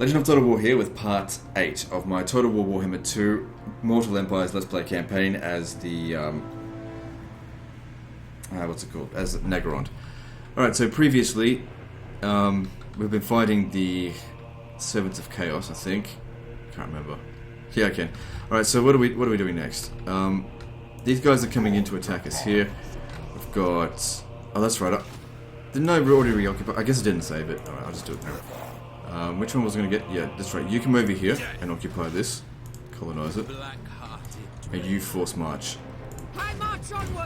Legend of Total War here with part 8 of my Total War Warhammer 2 Mortal Empires Let's Play campaign as the, what's it called? As Negrond. Alright, so previously, we've been fighting the Servants of Chaos, I think. Can't remember. Yeah, I can. Alright, so what are we doing next? These guys are coming in to attack us here. We've got... Oh, that's right. Didn't I already reoccupy? I guess I didn't save it. Alright, I'll just do it now. Which one was I going to get? Yeah, that's right. You come over here and occupy this. Colonize it. And you force march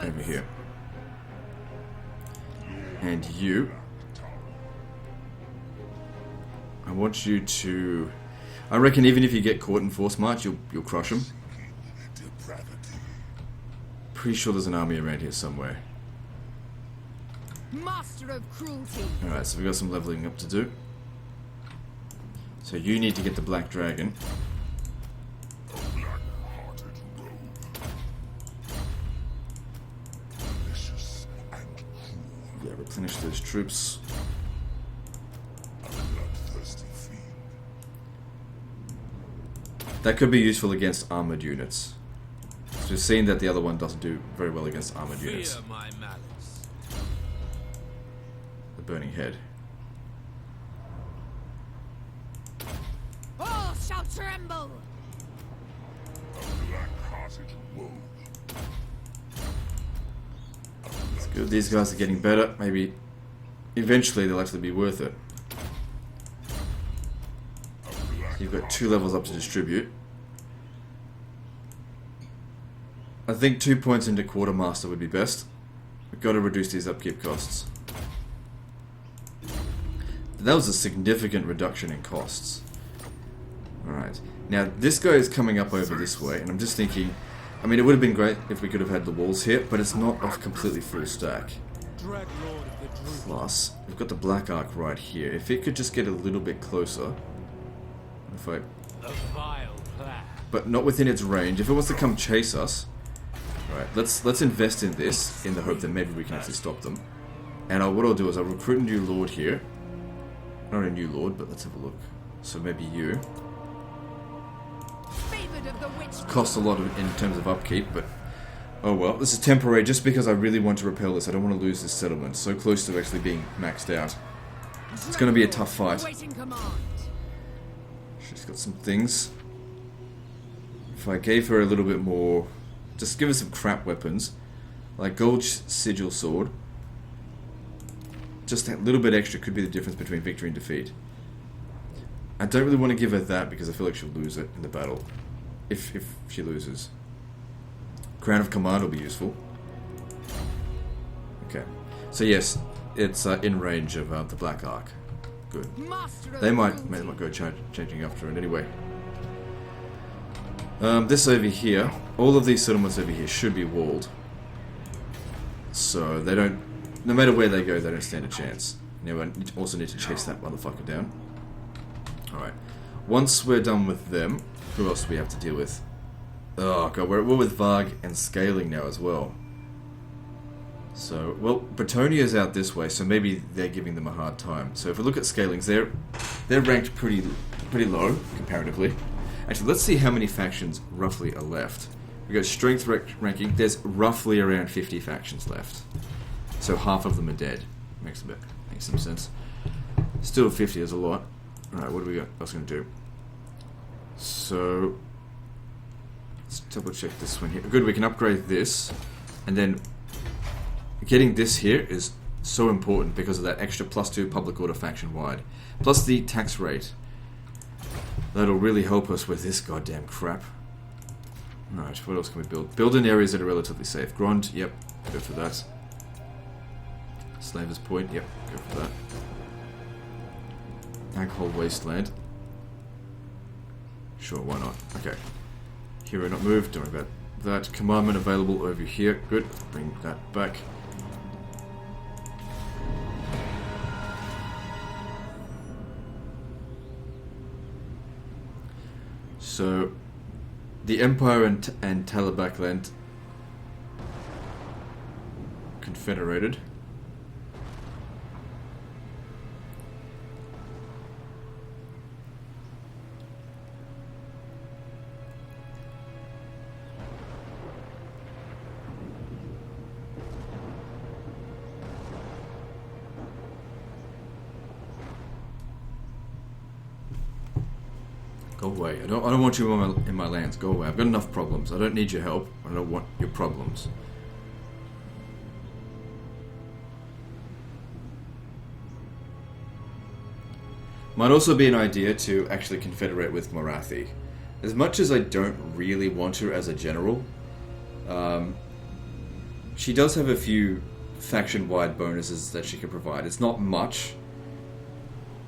over here. And you... I want you to... I reckon even if you get caught in force march, you'll crush them. Pretty sure there's an army around here somewhere. Master of cruelty. Alright, so we've got some leveling up to do. So you need to get the Black Dragon. Yeah, replenish those troops. That could be useful against armored units. So we've seen that the other one doesn't do very well against armored units. The Burning Head. All shall tremble. It's good. These guys are getting better. Maybe eventually they'll actually be worth it. You've got 2 levels up to distribute. I think 2 points into Quartermaster would be best. We've got to reduce these upkeep costs. That was a significant reduction in costs. Alright. Now, this guy is coming up over this way, and I'm just thinking... I mean, it would have been great if we could have had the walls here, but it's not a completely full stack. Plus, we've got the Black Ark right here. If it could just get a little bit closer... If I... But not within its range. If it wants to come chase us... Alright, let's invest in this, in the hope that maybe we can actually stop them. And what I'll do is I'll recruit a new lord here. Not a new lord, but let's have a look. So maybe you. Costs a lot in terms of upkeep, but... Oh well, this is temporary just because I really want to repel this. I don't want to lose this settlement. So close to actually being maxed out. It's going to be a tough fight. She's got some things. If I gave her a little bit more... Just give her some crap weapons. Like Gold Sigil Sword. Just that little bit extra could be the difference between victory and defeat. I don't really want to give her that because I feel like she'll lose it in the battle. If she loses. Crown of Command will be useful. Okay. So yes, it's in range of the Black Ark. Good. They might go changing after it anyway. This over here, all of these settlements over here should be walled. So they don't, no matter where they go, they don't stand a chance. Now I also need to chase that motherfucker down. Alright. Once we're done with them, who else do we have to deal with? Oh god, we're with Varg and Scaling now as well. So, well, Bretonia's out this way, so maybe they're giving them a hard time. So if we look at Scalings, they're ranked pretty low, comparatively. Actually, let's see how many factions roughly are left. We go strength ranking, there's roughly around 50 factions left. So half of them are dead. Makes some sense. Still 50 is a lot. Alright, what do we got? What's going to do? So, let's double check this one here. Good, we can upgrade this. And then, getting this here is so important because of that extra +2 public order faction wide. Plus the tax rate. That'll really help us with this goddamn crap. Alright, what else can we build? Build in areas that are relatively safe. Grond, yep, go for that. Slaver's Point, yep, go for that. Alcohol Wasteland. Sure, why not? Okay. Hero not moved, don't worry about that. Commandment available over here. Good, bring that back. So, the Empire and Talabakland confederated. Go away. I don't want you in my lands. Go away. I've got enough problems. I don't need your help. I don't want your problems. Might also be an idea to actually confederate with Morathi. As much as I don't really want her as a general, she does have a few faction-wide bonuses that she can provide. It's not much.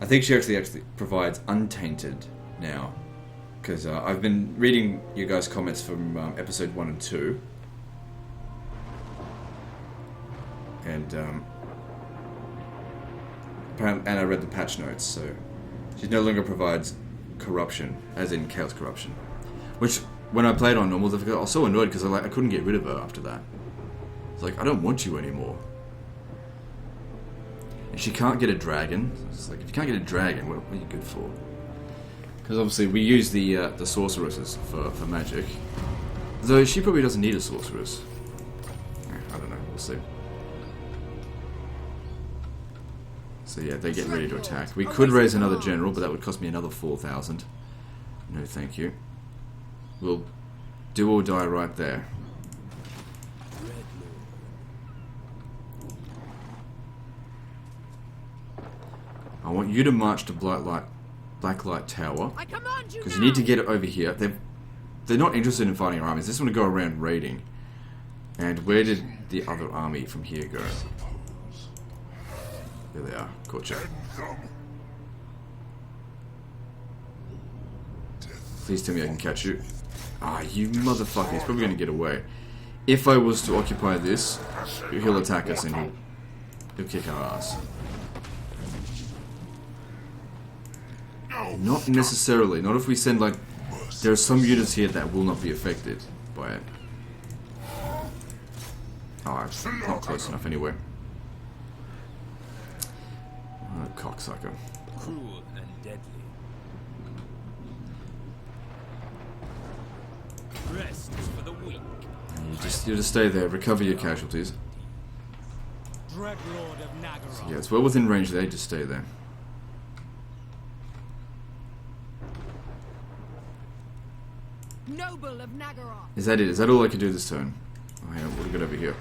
I think she actually provides Untainted now, because I've been reading you guys' comments from episode 1 and 2, and I read the patch notes, so she no longer provides corruption, as in chaos corruption, which when I played on normal difficulty, I was so annoyed because I couldn't get rid of her after that. It's like, I don't want you anymore. And she can't get a dragon. It's like, if you can't get a dragon, what are you good for? Because obviously we use the sorceresses for magic. Though she probably doesn't need a sorceress. I don't know, we'll see. So yeah, they get ready to attack. We could raise another general, but that would cost me another 4,000. No thank you. We'll do or die right there. I want you to march to Blacklight Tower, because you need to get it over here. They're not interested in fighting our armies. They just want to go around raiding. And where did the other army from here go? There they are. Caught you. Please tell me I can catch you. Ah, you motherfucker. He's probably going to get away. If I was to occupy this, he'll attack us and he'll kick our ass. Not necessarily. Not if we send, like... There are some units here that will not be affected by it. Oh, it's not close enough anyway. Oh, cocksucker. Cruel and deadly. Rest is for the weak. You just stay there, recover your casualties. Dreadlord of Nagaroth. So yeah, it's well within range there, just stay there. Noble of Nagaroth. Is that it? Is that all I can do this turn? Oh, hang on, what do we got over here?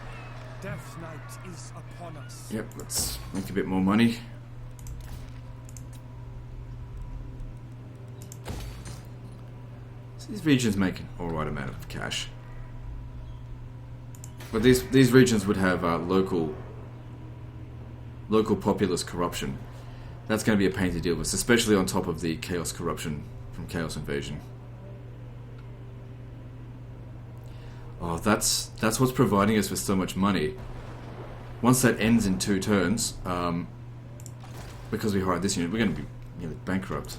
Death Knight is upon us. Yep, let's make a bit more money. So these regions make an alright amount of cash. But these regions would have local populace corruption. That's going to be a pain to deal with, especially on top of the chaos corruption from Chaos Invasion. Oh, that's what's providing us with so much money. Once that ends in 2 turns, because we hired this unit, we're going to be nearly bankrupt.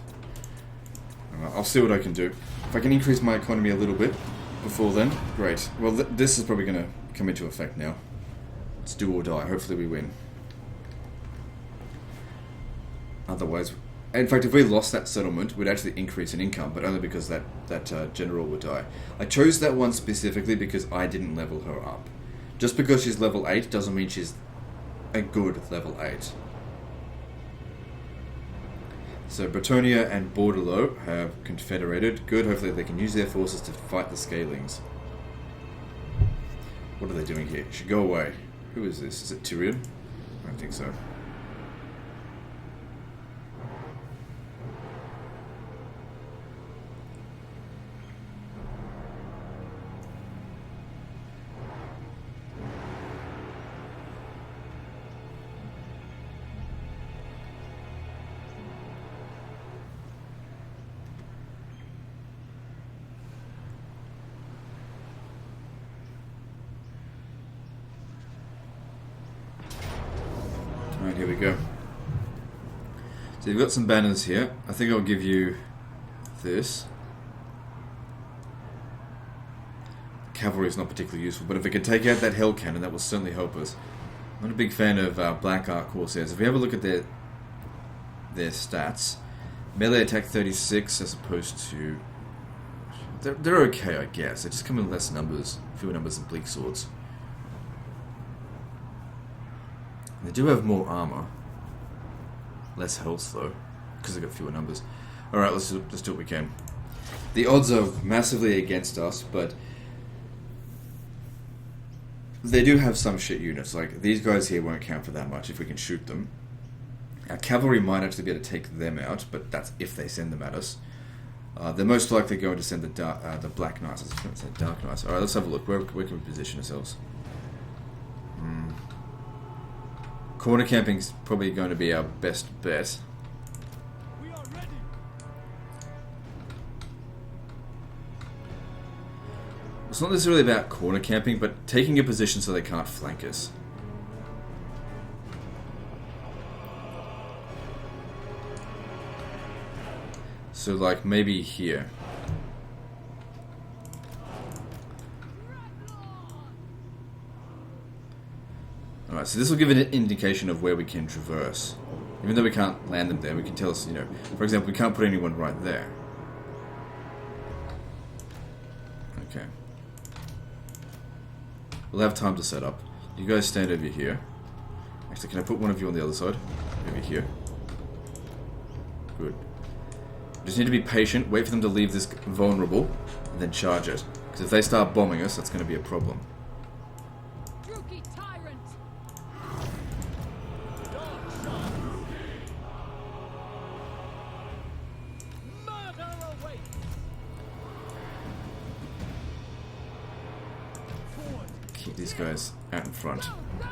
I'll see what I can do. If I can increase my economy a little bit before then, great. Well, this is probably going to come into effect now. It's do or die. Hopefully we win. Otherwise... In fact, if we lost that settlement, we'd actually increase in income, but only because that general would die. I chose that one specifically because I didn't level her up. Just because she's level 8 doesn't mean she's a good level 8. So Bretonia and Bordelot have confederated. Good, hopefully they can use their forces to fight the Scalings. What are they doing here? Should go away. Who is this? Is it Tyrion? I don't think so. Alright, here we go. So you've got some banners here. I think I'll give you this. Cavalry is not particularly useful, but if we could take out that Hell Cannon, that will certainly help us. I'm not a big fan of Black Ark Corsairs. If we have a look at their stats, melee attack 36 as opposed to... They're okay, I guess. They just come in less numbers, fewer numbers than Bleak Swords. They do have more armor. Less health, though, because they've got fewer numbers. Alright, let's do what we can. The odds are massively against us, but they do have some shit units. Like, these guys here won't count for that much if we can shoot them. Our cavalry might actually be able to take them out, but that's if they send them at us. They're most likely going to send the Black Knights. I was going to say Dark Knights. Alright, let's have a look. Where can we position ourselves? Corner camping's probably going to be our best bet. We are ready. It's not necessarily about corner camping, but taking a position so they can't flank us. So, like, maybe here. Alright, so this will give an indication of where we can traverse. Even though we can't land them there, we can tell us, you know, for example, we can't put anyone right there. Okay. We'll have time to set up. You guys stand over here. Actually, can I put one of you on the other side? Over here. Good. Just need to be patient, wait for them to leave this vulnerable, and then charge it. Because if they start bombing us, that's going to be a problem. Druki tyrant! Murder awaits. Forward. Keep these guys out in front. Go!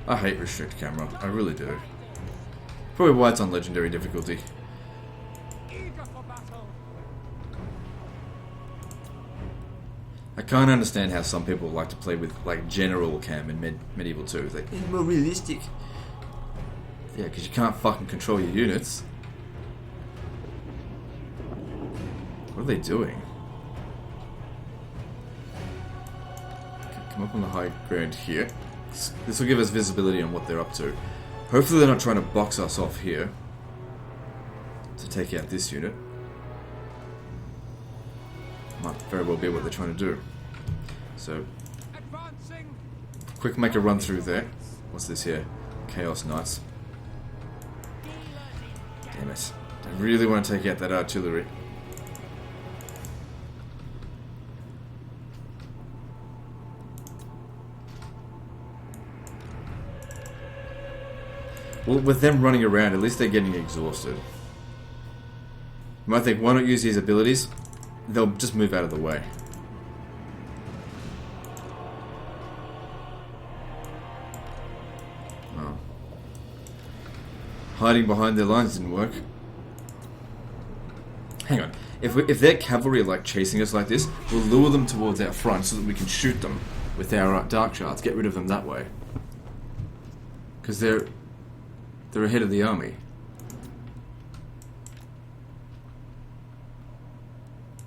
I hate restrict camera, I really do. Probably why it's on legendary difficulty. Eager for battle. I can't understand how some people like to play with like general cam in Medieval 2. It's like, it's more realistic. Yeah, because you can't fucking control your units. What are they doing? Okay, come up on the high ground here. This will give us visibility on what they're up to. Hopefully they're not trying to box us off here to take out this unit. Might very well be what they're trying to do. So, Advancing. quick make a run through there. What's this here? Chaos Knights. Damn it. I really want to take out that artillery. Well, with them running around, at least they're getting exhausted. You might think, why not use these abilities? They'll just move out of the way. Oh. Hiding behind their lines didn't work. Hang on. If their cavalry are like chasing us like this, we'll lure them towards our front so that we can shoot them with our dark shards. Get rid of them that way. Because they're ahead of the army.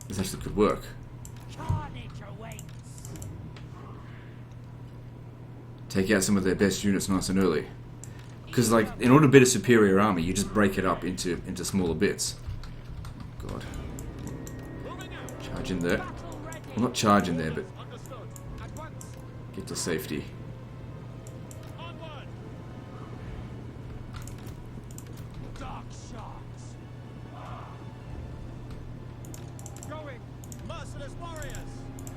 This actually could work. Carnage awaits. Take out some of their best units nice and early. Because, like, in order to beat a superior army, you just break it up into smaller bits. Oh, God. Charge in there. Well, not charge in there, but Understood. At once. get to safety. Onward. Dark sharks. Going. Merciless warriors.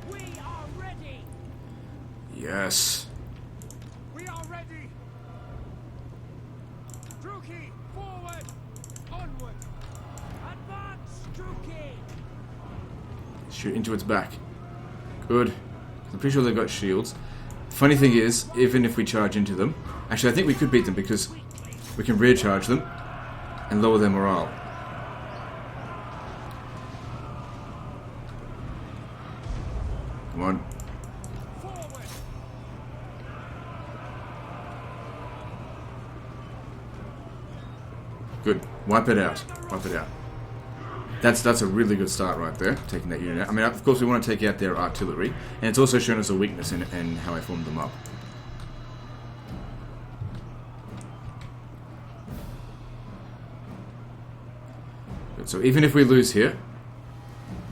We are ready. Yes. We are ready. Druki, forward. Onward. Advance, Druki. Shoot into its back. Good. I'm pretty sure they've got shields. Funny thing is, even if we charge into them... Actually, I think we could beat them because we can rear charge them and lower their morale. Come on. Forward. Good. Wipe it out. Wipe it out. That's a really good start right there, taking that unit out. I mean, of course we want to take out their artillery, and it's also shown us a weakness in how I formed them up. Good. So even if we lose here,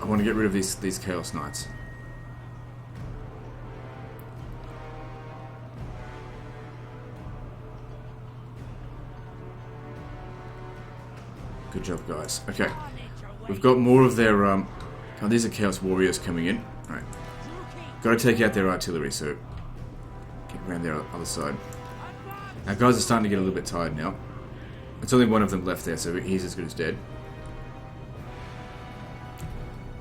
I want to get rid of these Chaos Knights. Good job, guys. Okay. We've got more of their, oh, these are Chaos Warriors coming in. Alright. Gotta take out their artillery, so get around their other side. Our guys are starting to get a little bit tired now. It's only one of them left there, so he's as good as dead.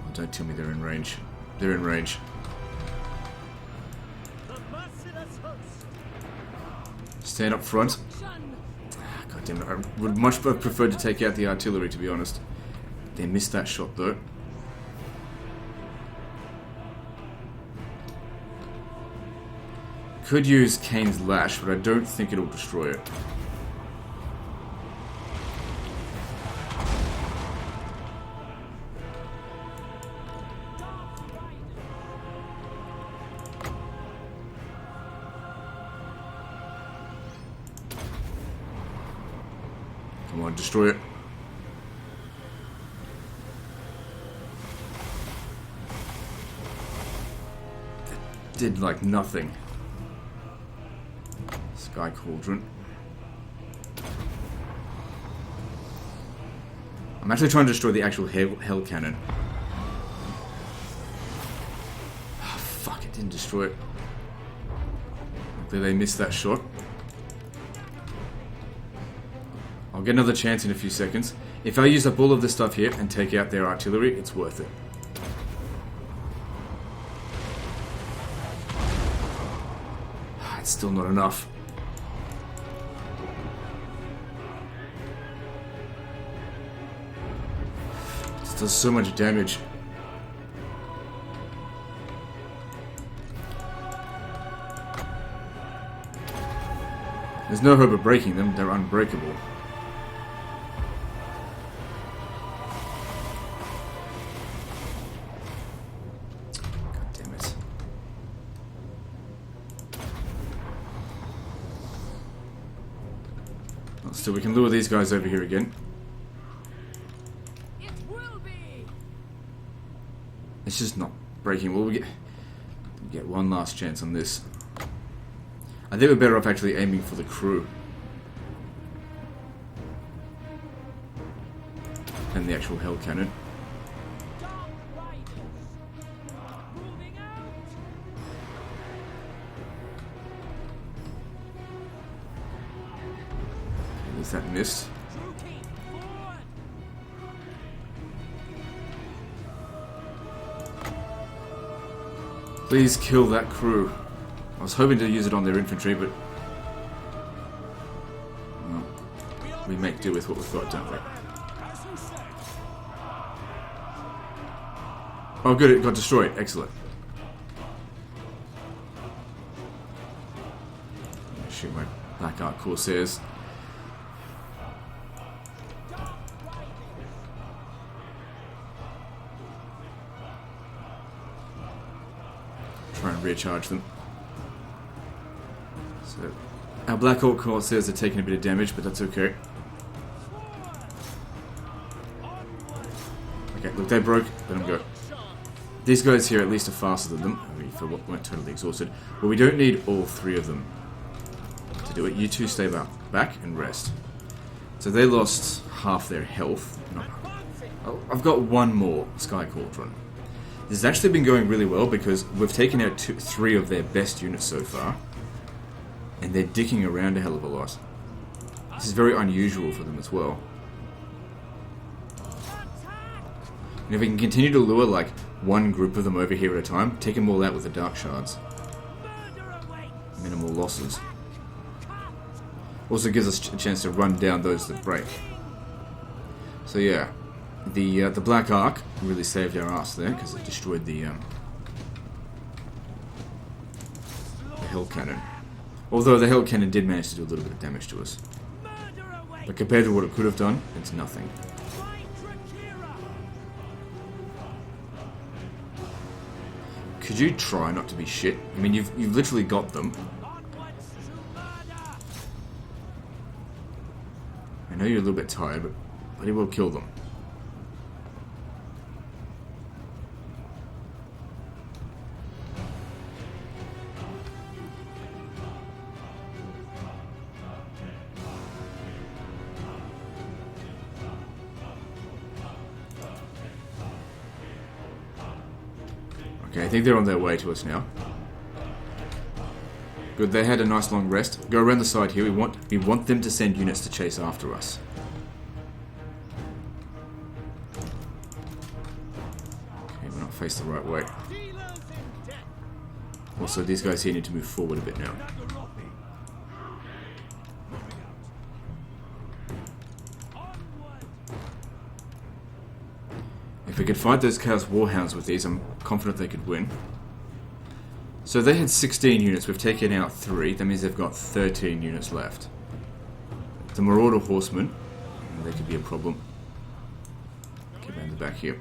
Oh, don't tell me they're in range. They're in range. Stand up front. God damn it, I would much have preferred to take out the artillery, to be honest. They missed that shot, though. Could use Kane's Lash, but I don't think it'll destroy it. Come on, destroy it. That did like nothing. Sky Cauldron. I'm actually trying to destroy the actual hell cannon. Oh, fuck, it didn't destroy it. Did they miss that shot? I'll get another chance in a few seconds. If I use up all of this stuff here and take out their artillery, it's worth it. It's still not enough. This does so much damage. There's no hope of breaking them, they're unbreakable. God damn it. Well, still, we can lure these guys over here again. It will be. It's just not breaking. Well, we get one last chance on this. I think we're better off actually aiming for the crew than the actual hell cannon. At least that missed. Please kill that crew. I was hoping to use it on their infantry, but well, we make do with what we've got, don't we? Oh good, it got destroyed. Excellent. Shoot my Black Ark Corsairs. Try and recharge them. So, our Black Orc Corsairs are taking a bit of damage, but that's okay. Okay, look, they broke. Let them go. These guys here at least are faster than them. I mean, if we weren't totally exhausted. But we don't need all three of them to do it. You two stay back and rest. So they lost half their health. No. Oh, I've got one more Sky Cauldron. This has actually been going really well because we've taken out three of their best units so far. And they're dicking around a hell of a lot. This is very unusual for them as well. And if we can continue to lure like one group of them over here at a time, take them all out with the Dark Shards. Minimal losses. Also gives us a chance to run down those that break. So yeah, the Black Ark really saved our ass there because it destroyed the Hell Cannon. Although the Hell Cannon did manage to do a little bit of damage to us. But compared to what it could have done, it's nothing. Could you try not to be shit? I mean, you've literally got them. I know you're a little bit tired, but bloody well kill them. Okay, I think they're on their way to us now. Good, they had a nice long rest. Go around the side here. We want them to send units to chase after us. Okay, we're not faced the right way. Also, these guys here need to move forward a bit now. If we could fight those Chaos Warhounds with these, I'm confident they could win. So they had 16 units, we've taken out 3, that means they've got 13 units left. The Marauder Horsemen, they could be a problem. Get around the back here.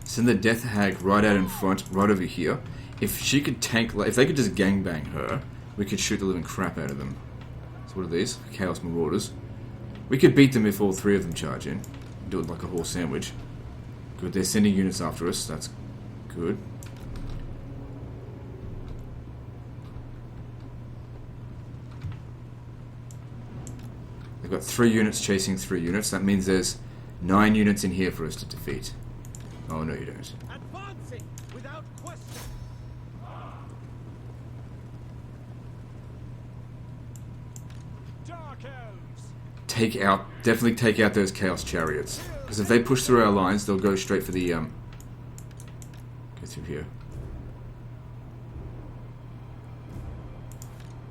Send the Death Hag right out in front, right over here. If she could tank, if they could just gangbang her, we could shoot the living crap out of them. So what are these? Chaos Marauders. We could beat them if all 3 of them charge in. Do it like a horse sandwich. Good, they're sending units after us. That's good. They've got 3 units chasing 3 units. That means there's 9 units in here for us to defeat. Oh, no you don't. Advancing without question. Dark elves. Definitely take out those Chaos Chariots. Because if they push through our lines, they'll go straight for the, go through here.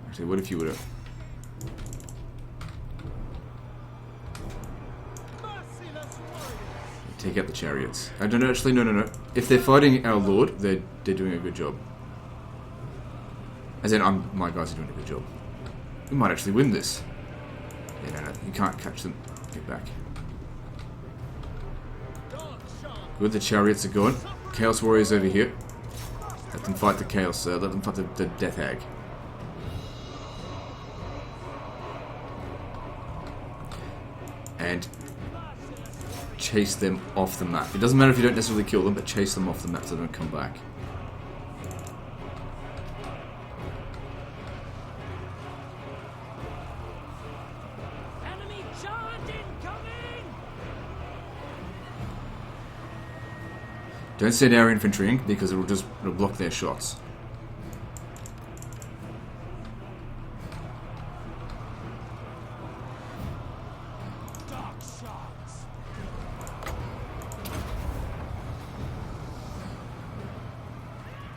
Actually, what if you would've... Take out the chariots. I don't know, actually, no. If they're fighting our lord, they're doing a good job. As in, my guys are doing a good job. We might actually win this. Yeah, no, you can't catch them. Get back. Good, the chariots are gone. Chaos Warriors over here. Let them fight the Chaos, let them fight the Death Hag. And chase them off the map. It doesn't matter if you don't necessarily kill them, but chase them off the map so they don't come back. Enemy charge incoming. Don't send our infantry in because it'll block their shots.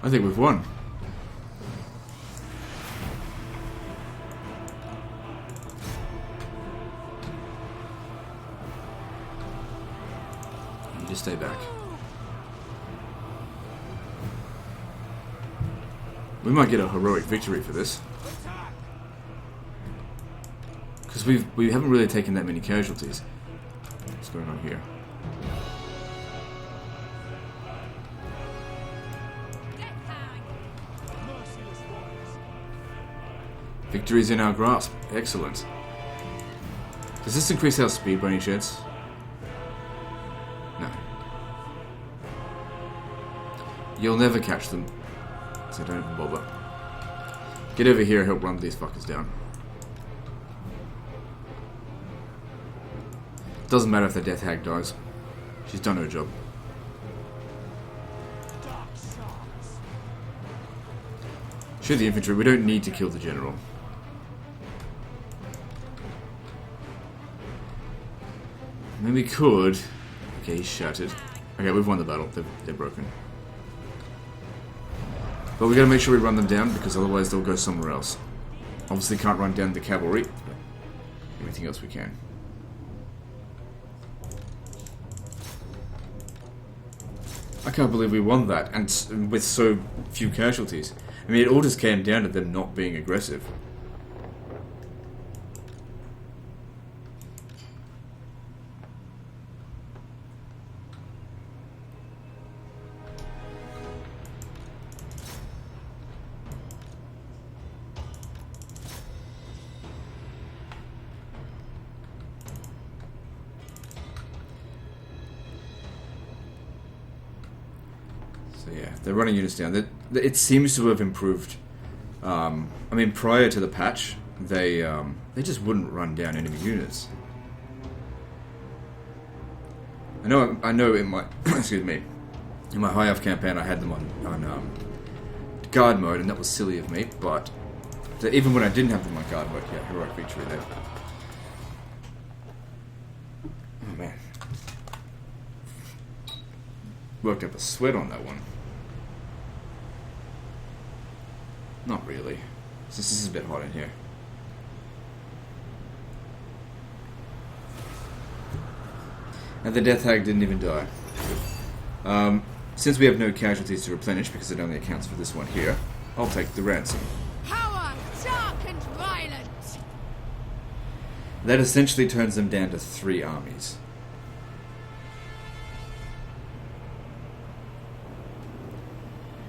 I think we've won. You just stay back. We might get a heroic victory for this. Because we haven't really taken that many casualties. What's going on here? Victory's in our grasp. Excellent. Does this increase our speed by any chance? No. You'll never catch them. So don't even bother. Get over here and help run these fuckers down. Doesn't matter if the Death Hag dies. She's done her job. Shoot the infantry. We don't need to kill the general. I mean, we could. Okay, he's shattered. Okay, we've won the battle. They're broken. But we gotta make sure we run them down because otherwise they'll go somewhere else. Obviously can't run down the cavalry, but everything else we can. I can't believe we won that, and with so few casualties. I mean, it all just came down to them not being aggressive. So yeah, they're running units down. It seems to have improved. I mean, prior to the patch, they they just wouldn't run down enemy units. I know in my excuse me, in my high elf campaign I had them on guard mode, and that was silly of me, but even when I didn't have them on guard mode, yeah, heroic victory there. Oh man. Worked up a sweat on that one. Not really. This is a bit hot in here. And the Death Hag didn't even die. Since we have no casualties to replenish, because it only accounts for this one here, I'll take the ransom. Power, dark and violent. That essentially turns them down to 3 armies.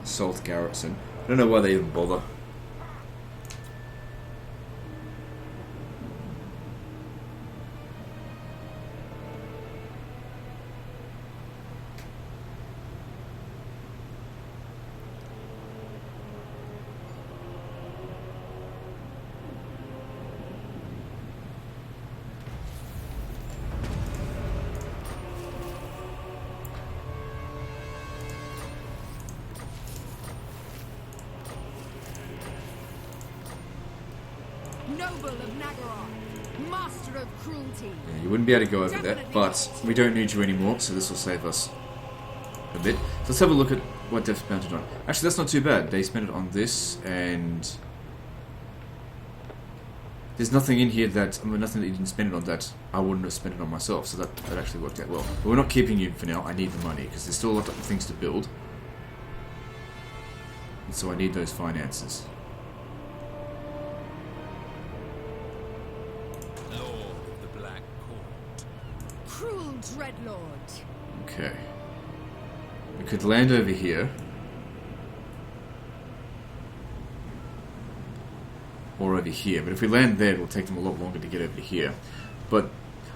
Assault garrison. I don't know why they even bother. Noble of Nagaroth, master of cruelty. Yeah, you wouldn't be able to go over that, but we don't need you anymore, so this will save us a bit. So let's have a look at what they've spent it on. Actually, that's not too bad. They spent it on this, and there's nothing in here that, nothing that you didn't spend it on that I wouldn't have spent it on myself, so that actually worked out well. But we're not keeping you for now. I need the money, because there's still a lot of things to build. And so I need those finances. Cruel Dreadlord. Okay. We could land over here. Or over here. But if we land there, it'll take them a lot longer to get over here. But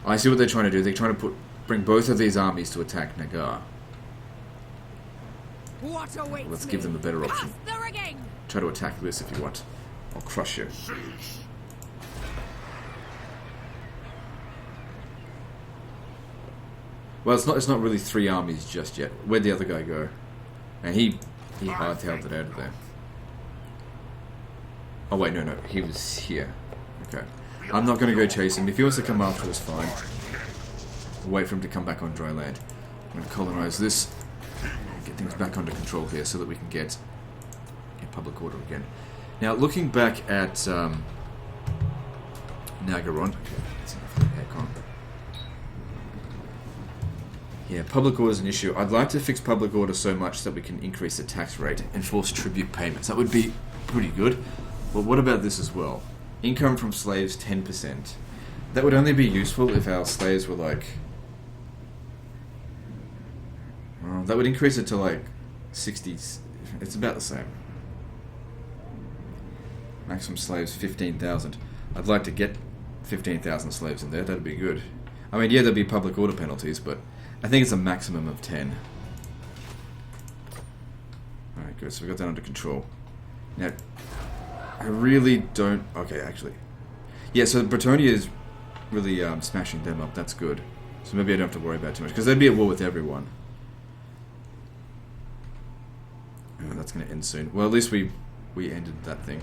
I see what they're trying to do. They're trying to bring both of these armies to attack Nagar. What awaits Let's give them a better option. Cast the rigging. Try to attack this if you want. I'll crush you. Well, it's not really 3 armies just yet. Where'd the other guy go? And he hard-tailed it out of there. Oh wait, no, he was here. Okay. I'm not going to go chase him. If he wants to come after us, fine. We'll wait for him to come back on dry land. I'm going to colonize this. Get things back under control here so that we can get in public order again. Now, looking back at Nagaron. Okay, that's enough of the aircon. Yeah, public order is an issue. I'd like to fix public order so much that we can increase the tax rate and force tribute payments. That would be pretty good. But what about this as well? Income from slaves, 10%. That would only be useful if our slaves were like... Well, that would increase it to like 60... It's about the same. Maximum slaves, 15,000. I'd like to get 15,000 slaves in there. That'd be good. I mean, yeah, there'd be public order penalties, but I think it's a maximum of 10. Alright, good. So we got that under control. Now, I really don't... Okay, actually. Yeah, so Bretonia is really smashing them up. That's good. So maybe I don't have to worry about too much, because they'd be at war with everyone. Oh, that's going to end soon. Well, at least we ended that thing.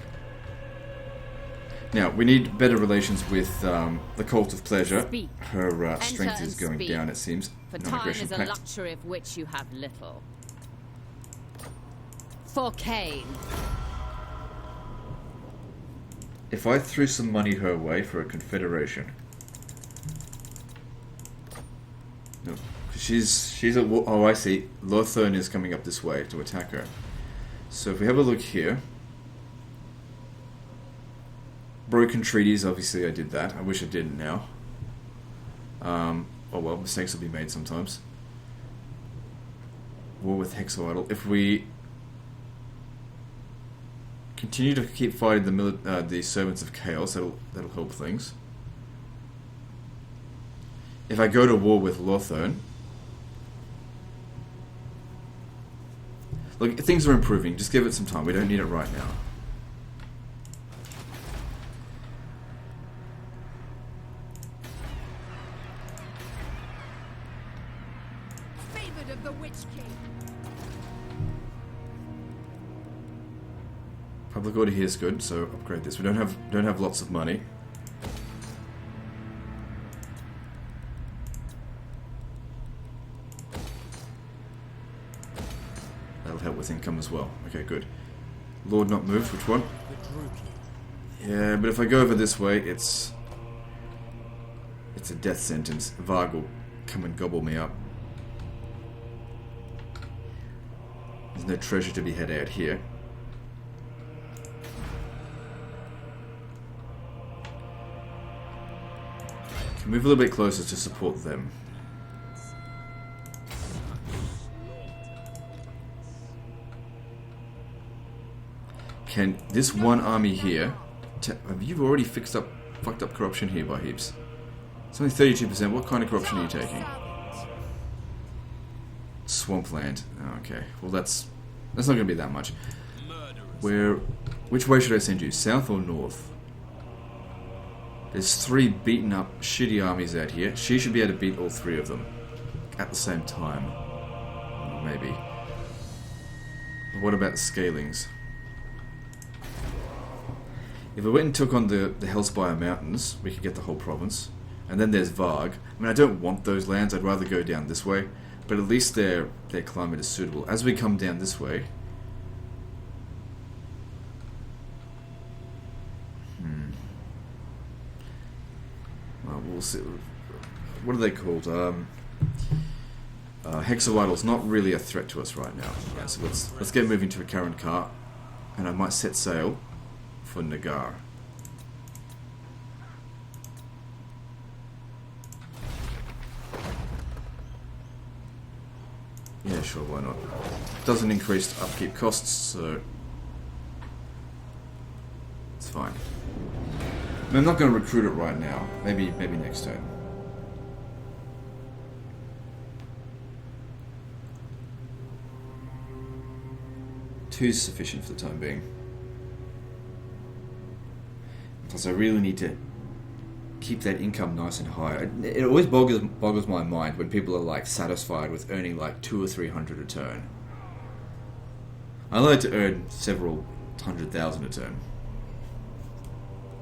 Now, we need better relations with the Cult of Pleasure. Speak. Her strength Enter is going speak. down, it seems. For No time aggression is a pact. luxury of which you have little. For Cain. If I threw some money her way for a confederation... No, she's at war. Oh, I see. Lothern is coming up this way to attack her. So if we have a look here... Broken treaties, obviously I did that. I wish I didn't now. Oh well, mistakes will be made sometimes. War with Hexoidal. If we continue to keep fighting the Servants of Chaos, that'll help things. If I go to war with Lothern... Look, things are improving. Just give it some time. We don't need it right now. Witch King. Public order here is good, so upgrade this. We don't have lots of money. That'll help with income as well. Okay, good. Lord not moved, which one? Yeah, but if I go over this way, it's a death sentence. Varg will come and gobble me up. There's no treasure to be had out here. Can move a little bit closer to support them. Can this one army here... Have you already fucked up corruption here by heaps? It's only 32%. What kind of corruption are you taking? Swampland. Oh, okay. Well, that's not going to be that much. Which way should I send you? South or north? There's 3 beaten up, shitty armies out here. She should be able to beat all 3 of them at the same time. Maybe. But what about the scalings? If we went and took on the Hellspire Mountains, we could get the whole province. And then there's Varg. I mean, I don't want those lands. I'd rather go down this way. But at least their climate is suitable. As we come down this way... Well, we'll see. What are they called? Hexawidel's not really a threat to us right now. Right, so let's get moving to a current car. And I might set sail for Nagar. Yeah, sure, why not? Doesn't increase upkeep costs, so it's fine. I'm not going to recruit it right now. Maybe next turn. Two's sufficient for the time being. Plus, I really need to keep that income nice and high. It always boggles my mind when people are like satisfied with earning like 200 or 300 a turn. I like to earn several 100,000 a turn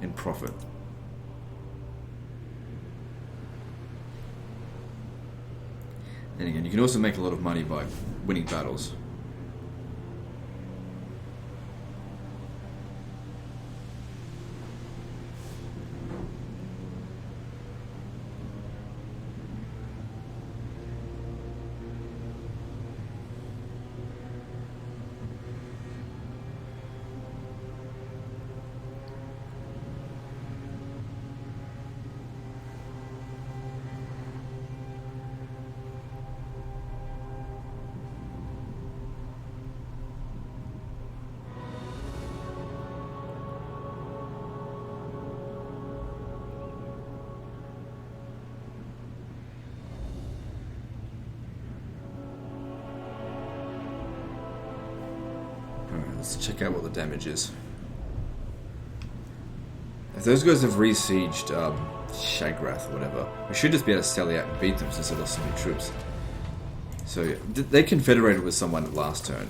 in profit. And again, you can also make a lot of money by winning battles. Let's check out what the damage is. If those guys have re-sieged Shagrath or whatever, we should just be able to sally out and beat them since they lost so many troops. So yeah, they confederated with someone last turn.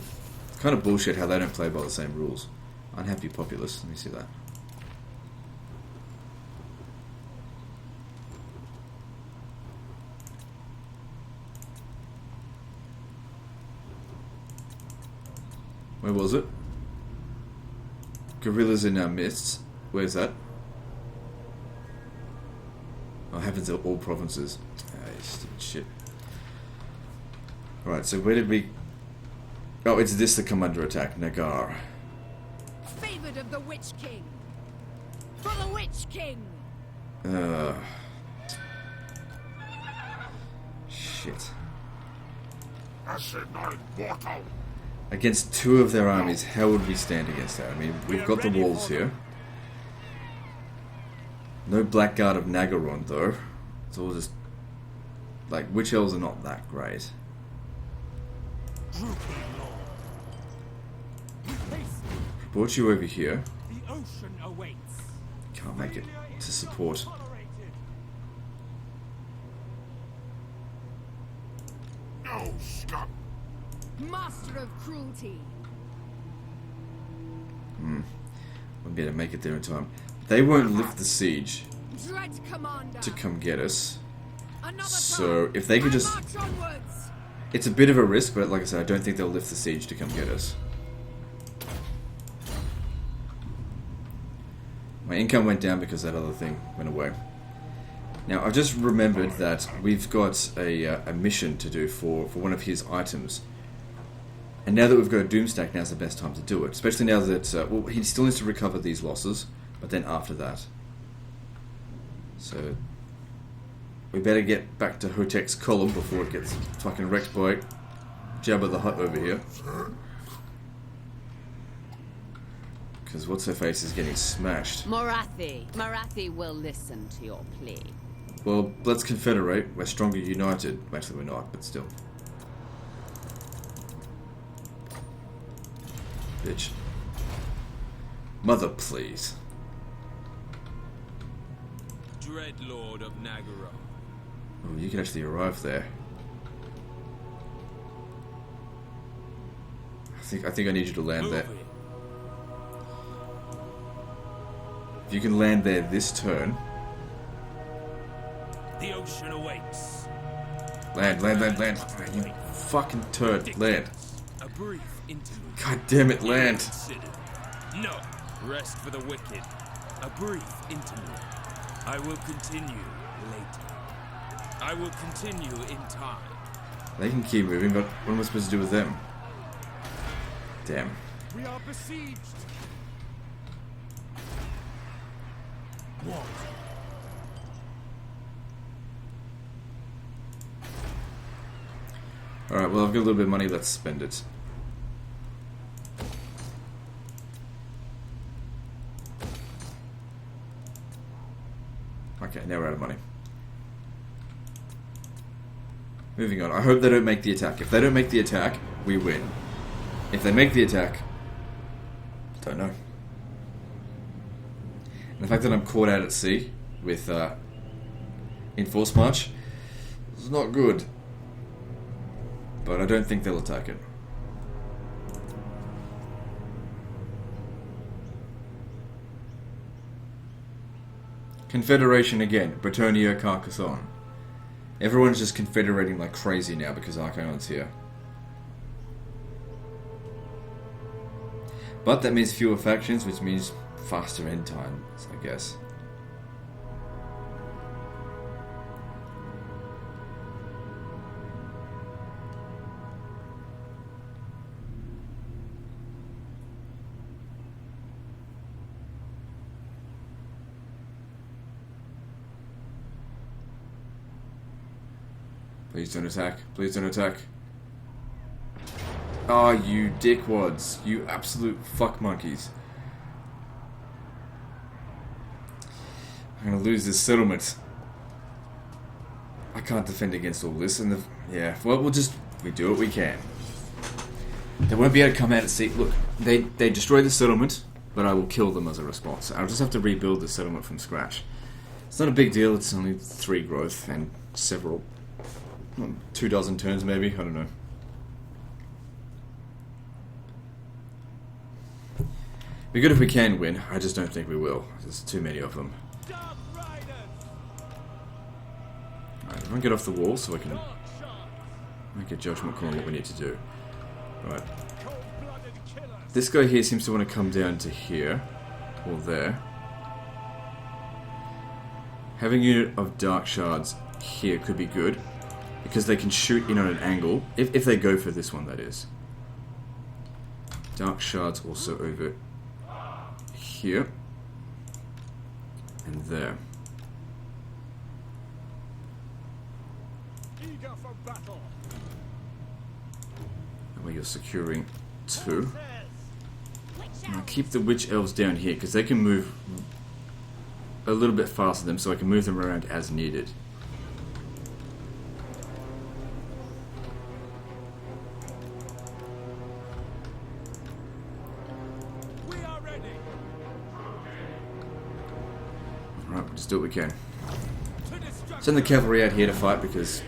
It's kind of bullshit how they don't play by the same rules. Unhappy populace, let me see that. Where was it? Gorillas in our midst. Where's that? Oh, it happens in all provinces. Stupid shit. Alright, so where did we... Oh, it's this that come under attack. Nagar. Favored of the Witch King. For the Witch King. Shit. Against 2 of their armies, how would we stand against that? I mean, we've got the walls here. No Blackguard of Nagaron, though. It's all just... Like, witch elves are not that great. Brought you over here. The ocean awaits. Can't make it to support. Master of cruelty. We'll be able to make it there in time. They won't lift the siege Dread commander. to come get us. Another So time. if they could I just... march onwards. It's a bit of a risk, but like I said, I don't think they'll lift the siege to come get us. My income went down because that other thing went away. Now, I've just remembered that we've got a mission to do for one of his items. And now that we've got a Doomstack, now's the best time to do it. Especially now that, well, he still needs to recover these losses, but then after that. So, we better get back to Hotek's column before it gets fucking wrecked by Jabba the Hutt over here. Because what's-her-face is getting smashed. Morathi will listen to your plea. Well, let's confederate. We're stronger united. Actually, we're not, but still. Bitch. Mother, please. Dreadlord of Nagara. Oh, you can actually arrive there. I think I need you to land there. Move it. If you can land there this turn. The ocean awaits. Land. You fucking turd. Land. A brief interlude. God damn it, land. Considered. No. Rest for the wicked. A brief interlude. I will continue later. I will continue in time. They can keep moving, but what am I supposed to do with them? Damn. We are besieged. What? Alright, well, I've got a little bit of money, let's spend it. Okay, now we're out of money. Moving on. I hope they don't make the attack. If they don't make the attack, we win. If they make the attack, don't know. And the fact that I'm caught out at sea with enforced march is not good. But I don't think they'll attack it. Confederation again. Bretonnia, Carcassonne. Everyone's just confederating like crazy now because Archaon's here. But that means fewer factions, which means faster end times, I guess. Please don't attack. Please don't attack. Oh, you dickwads. You absolute fuck monkeys. I'm gonna lose this settlement. I can't defend against all this, and yeah, well, we do what we can. They won't be able to come out at sea. Look, they destroy the settlement, but I will kill them as a response. I'll just have to rebuild the settlement from scratch. It's not a big deal, it's only 3 growth and several... 2 dozen turns maybe, I don't know. Be good if we can win, I just don't think we will. There's too many of them. Alright, everyone get off the wall so I can make a judgment call on what we need to do. Right. This guy here seems to want to come down to here, or there. Having a unit of dark shards here could be good. Because they can shoot in on an angle, if they go for this one, that is. Dark shards also over here. And there. Eager for battle. That way you're securing 2. And I'll keep the witch elves down here, because they can move a little bit faster than them, so I can move them around as needed. Alright, we'll just do what we can. Send the cavalry out here to fight because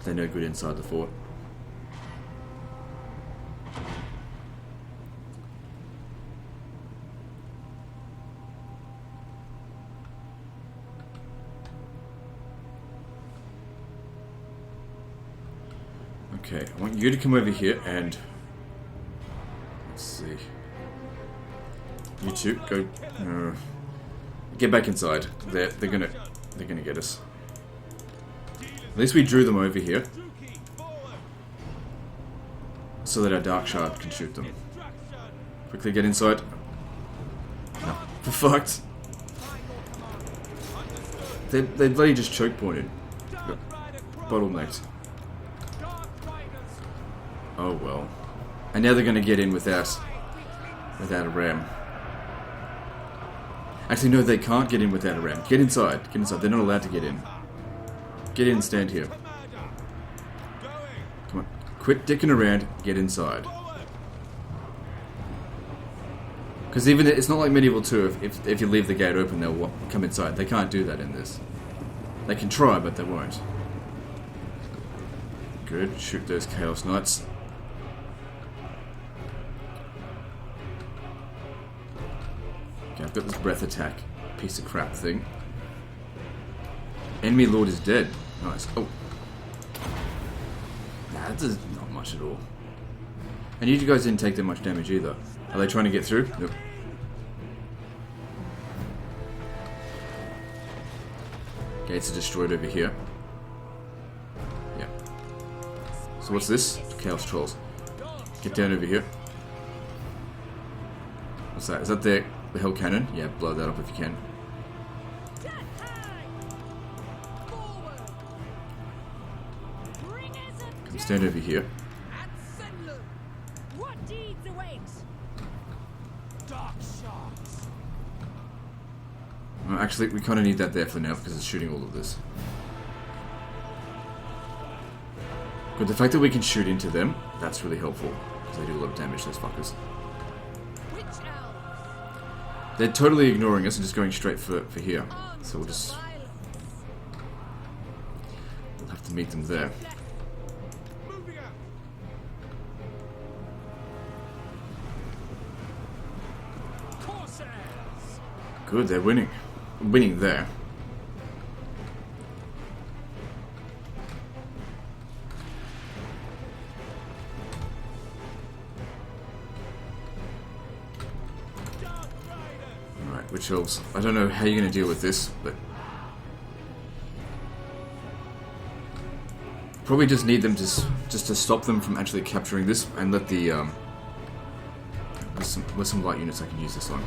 they're no good inside the fort. Okay, I want you to come over here and... Let's see. You two, go... get back inside. They're gonna get us. At least we drew them over here. So that our Dark Shard can shoot them. Quickly get inside. No, we're fucked. They bloody just choke pointed. Bottlenecked. Oh well. And now they're gonna get in without a ram. Actually no, they can't get in without a ram. Get inside. Get inside. They're not allowed to get in. Get in and stand here. Come on. Quit dicking around. Get inside. Because even it's not like Medieval 2, if you leave the gate open, they'll come inside. They can't do that in this. They can try, but they won't. Good. Shoot those Chaos Knights. Okay, I've got this breath attack. Piece of crap thing. Enemy Lord is dead. Nice. Oh. Nah, that does not much at all. And you guys didn't take that much damage either. Are they trying to get through? Nope. Gates are destroyed over here. Yeah. So what's this? Chaos Trolls. Get down over here. What's that? Is that the Hell Cannon? Yeah, blow that up if you can. Come stand over here. Well, actually, we kind of need that there for now because it's shooting all of this. But the fact that we can shoot into them, that's really helpful. Because they do a lot of damage, those fuckers. They're totally ignoring us and just going straight for here. So we'll have to meet them there. Good, they're winning. Winning there. Alright, Witch Elves. I don't know how you're going to deal with this, but... probably just need them just to stop them from actually capturing this and let the... With some light units I can use this on.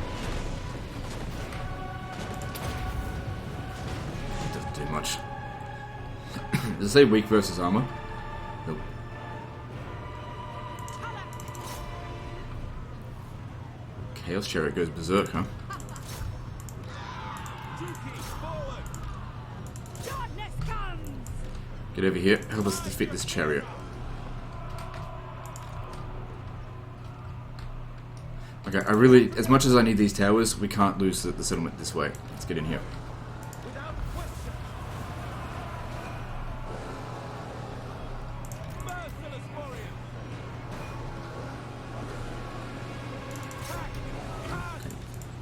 Much. Does it say weak versus armor? Nope. Chaos Chariot goes berserk, huh? Get over here. Help us defeat this chariot. Okay, I really, as much as I need these towers, we can't lose the settlement this way. Let's get in here.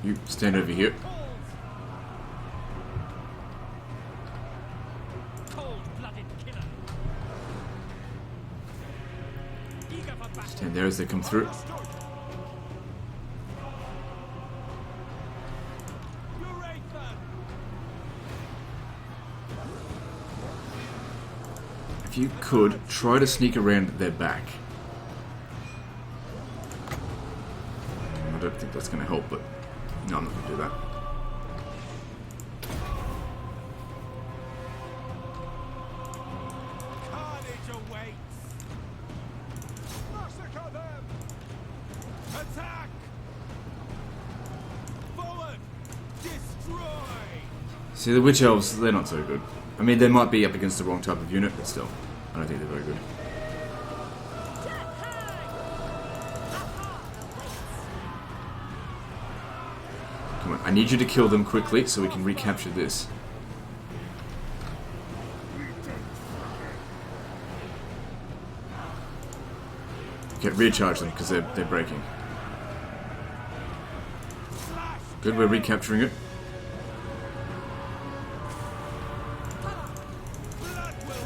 You stand over here. Stand there as they come through. If you could, try to sneak around their back. I don't think that's going to help, but... no, I'm not going to do that. Carnage awaits. Massacre them. Attack. Forward. Destroy. See, the Witch Elves, they're not so good. I mean, they might be up against the wrong type of unit, but still, I don't think they're very good. Come on, I need you to kill them quickly so we can recapture this. Okay, recharge them because they're breaking. Good, we're recapturing it.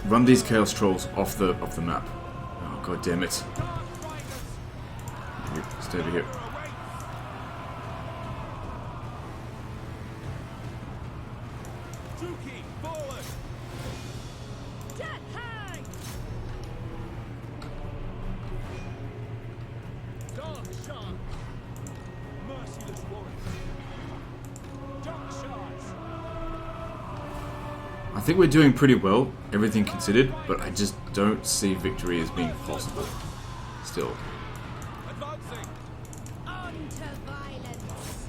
Run these Chaos Trolls off the map. Oh God damn it. Stay over here. I think we're doing pretty well, everything considered, but I just don't see victory as being possible. Still. On to violence.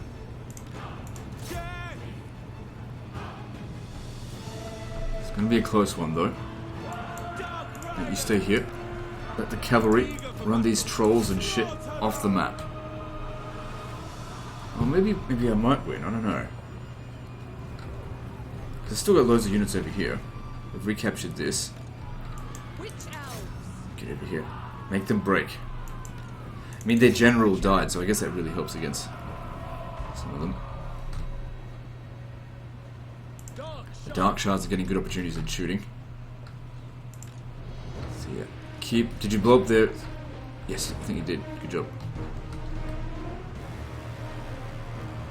It's gonna be a close one though. You stay here. Let the cavalry run these trolls and shit off the map. Or maybe I might win, I don't know. I've still got loads of units over here. We've recaptured this. Witch elves. Get over here. Make them break. I mean, their general died, so I guess that really helps against some of them. The Dark Shards are getting good opportunities in shooting. So yeah. Did you blow up there? Yes, I think you did. Good job.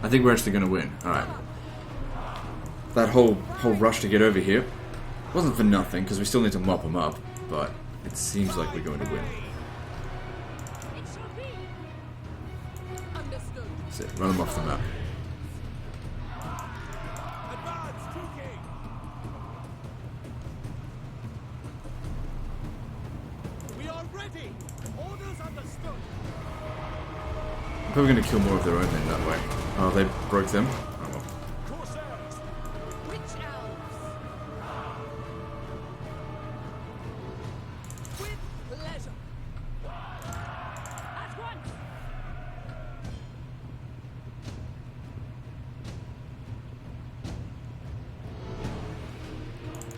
I think we're actually going to win. Alright. That whole rush to get over here wasn't for nothing, because we still need to mop them up, but it seems like we're going to win. It shall be. Understood. That's it. Run them off the map. We are ready. Orders understood. I'm probably going to kill more of their own men that way. Oh, they broke them. Oh well. Witch elves. With pleasure. At once.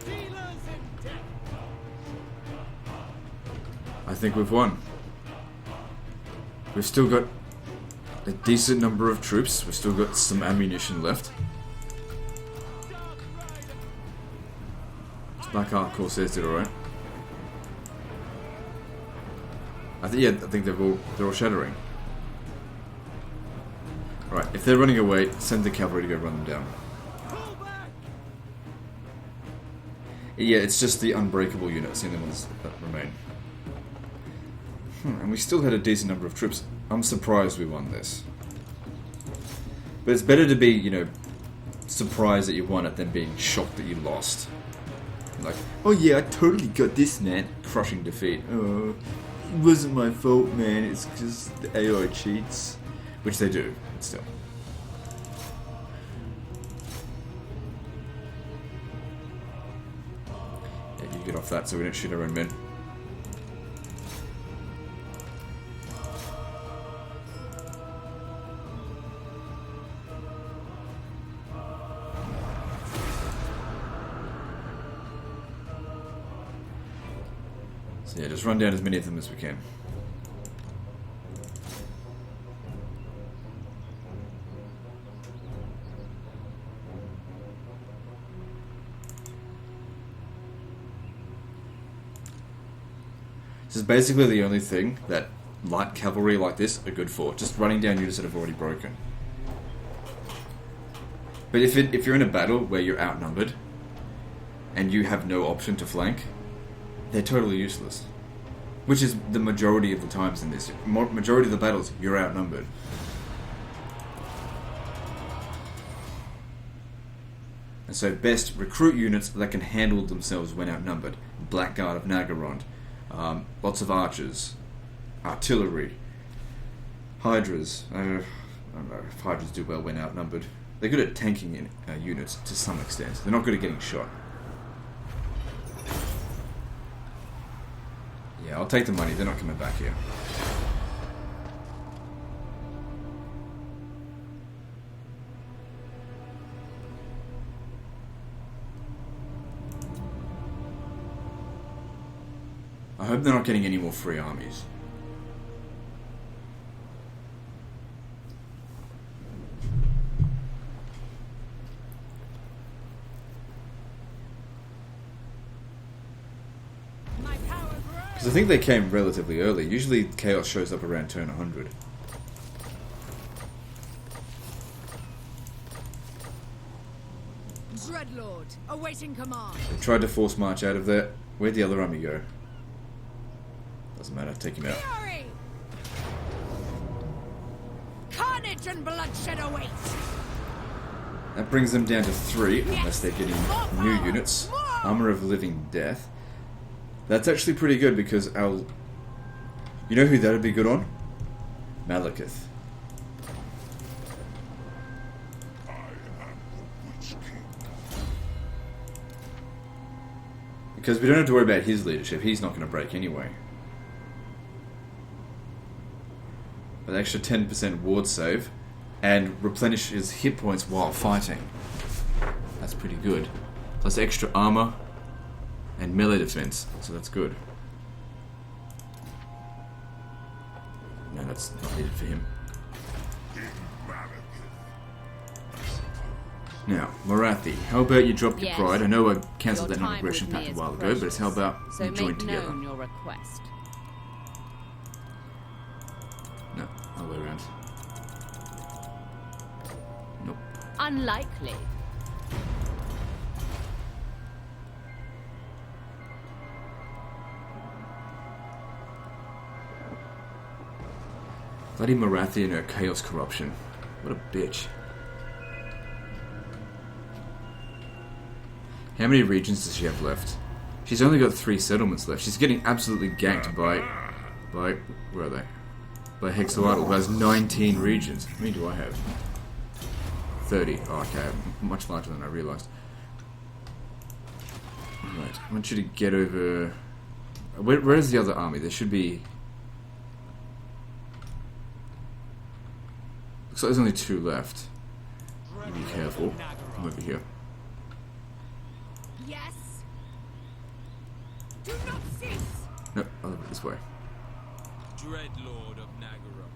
Dealers in death. I think we've won. We've still got a decent number of troops. We've still got some ammunition left. Black Ark Corsairs did alright. I think they're all shattering. Alright, if they're running away, send the cavalry to go run them down. Yeah, it's just the unbreakable units, the only ones that remain. And we still had a decent number of troops. I'm surprised we won this. But it's better to be, you know, surprised that you won it than being shocked that you lost. Like, oh yeah, I totally got this, man. Crushing defeat. Oh, it wasn't my fault, man. It's just the AI cheats. Which they do, but still. Yeah, you get off that so we don't shoot our own men. So yeah, just run down as many of them as we can. This is basically the only thing that light cavalry like this are good for. Just running down units that have already broken. But if you're in a battle where you're outnumbered and you have no option to flank, they're totally useless. Which is the majority of the times in this. Majority of the battles, you're outnumbered. And so best recruit units that can handle themselves when outnumbered. Blackguard of Nagarond. Lots of archers. Artillery. Hydras. I don't know if Hydras do well when outnumbered. They're good at tanking units to some extent. They're not good at getting shot. Yeah, I'll take the money. They're not coming back here. I hope they're not getting any more free armies. Because I think they came relatively early. Usually Chaos shows up around turn 100. Dreadlord, awaiting command. They tried to force march out of there. Where'd the other army go? Doesn't matter, take him out. Fury! Carnage and bloodshed await. That brings them down to 3, unless they're getting new units. Armor of Living Death. That's actually pretty good because our... You know who that would be good on? Malekith. Because we don't have to worry about his leadership. He's not going to break anyway. But extra 10% ward save. And replenishes hit points while fighting. That's pretty good. Plus extra armor. And melee defense. So that's good. No, that's not needed for him. Now, Morathi, how about you drop your pride? I know I cancelled that non-aggression pact a while ago, but it's how about we join together? Known your request. No, other way around. Nope. Unlikely. Bloody Morathi and her chaos corruption. What a bitch. How many regions does she have left? She's only got 3 settlements left. She's getting absolutely ganked by where are they? By Hexoidal, who has 19 regions. How many do I have? 30. Oh, okay, much larger than I realised. Right, I want you to get over... Where's the other army? There should be... Looks like there's only 2 left. Be careful. I'm over here. Yes. Do not cease. No, I'll look this way. Dreadlord of Nagara.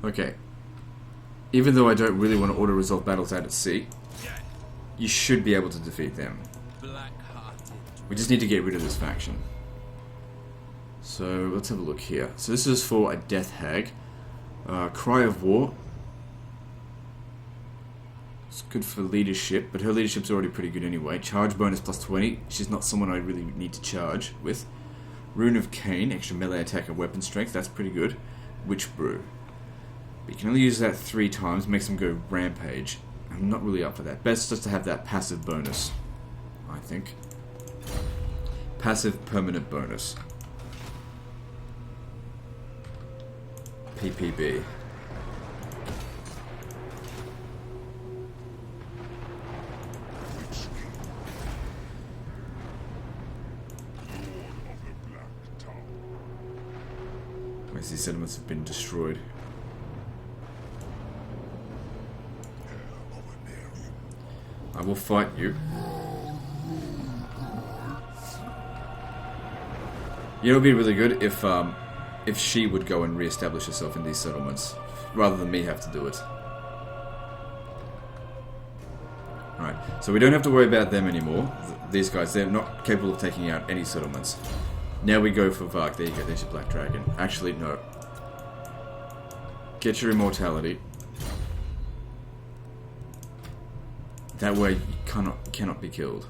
Okay. Even though I don't really want to auto-resolve battles out at sea, you should be able to defeat them. We just need to get rid of this faction. So, let's have a look here. So this is for a Death Hag. Cry of War. It's good for leadership, but her leadership's already pretty good anyway. Charge bonus plus 20. She's not someone I really need to charge with. Rune of Cain, extra melee attack and weapon strength. That's pretty good. Witch Brew. But you can only use that 3 times. Makes them go rampage. I'm not really up for that. Best just to have that passive bonus, I think. Passive permanent bonus. PPB. Whereas these settlements have been destroyed. I will fight you. You know, it would be really good if she would go and re-establish herself in these settlements, rather than me have to do it. Alright, so we don't have to worry about them anymore. These guys, they're not capable of taking out any settlements. Now we go for Vark. There you go, there's your Black Dragon. Actually, no. Get your immortality. That way you cannot be killed.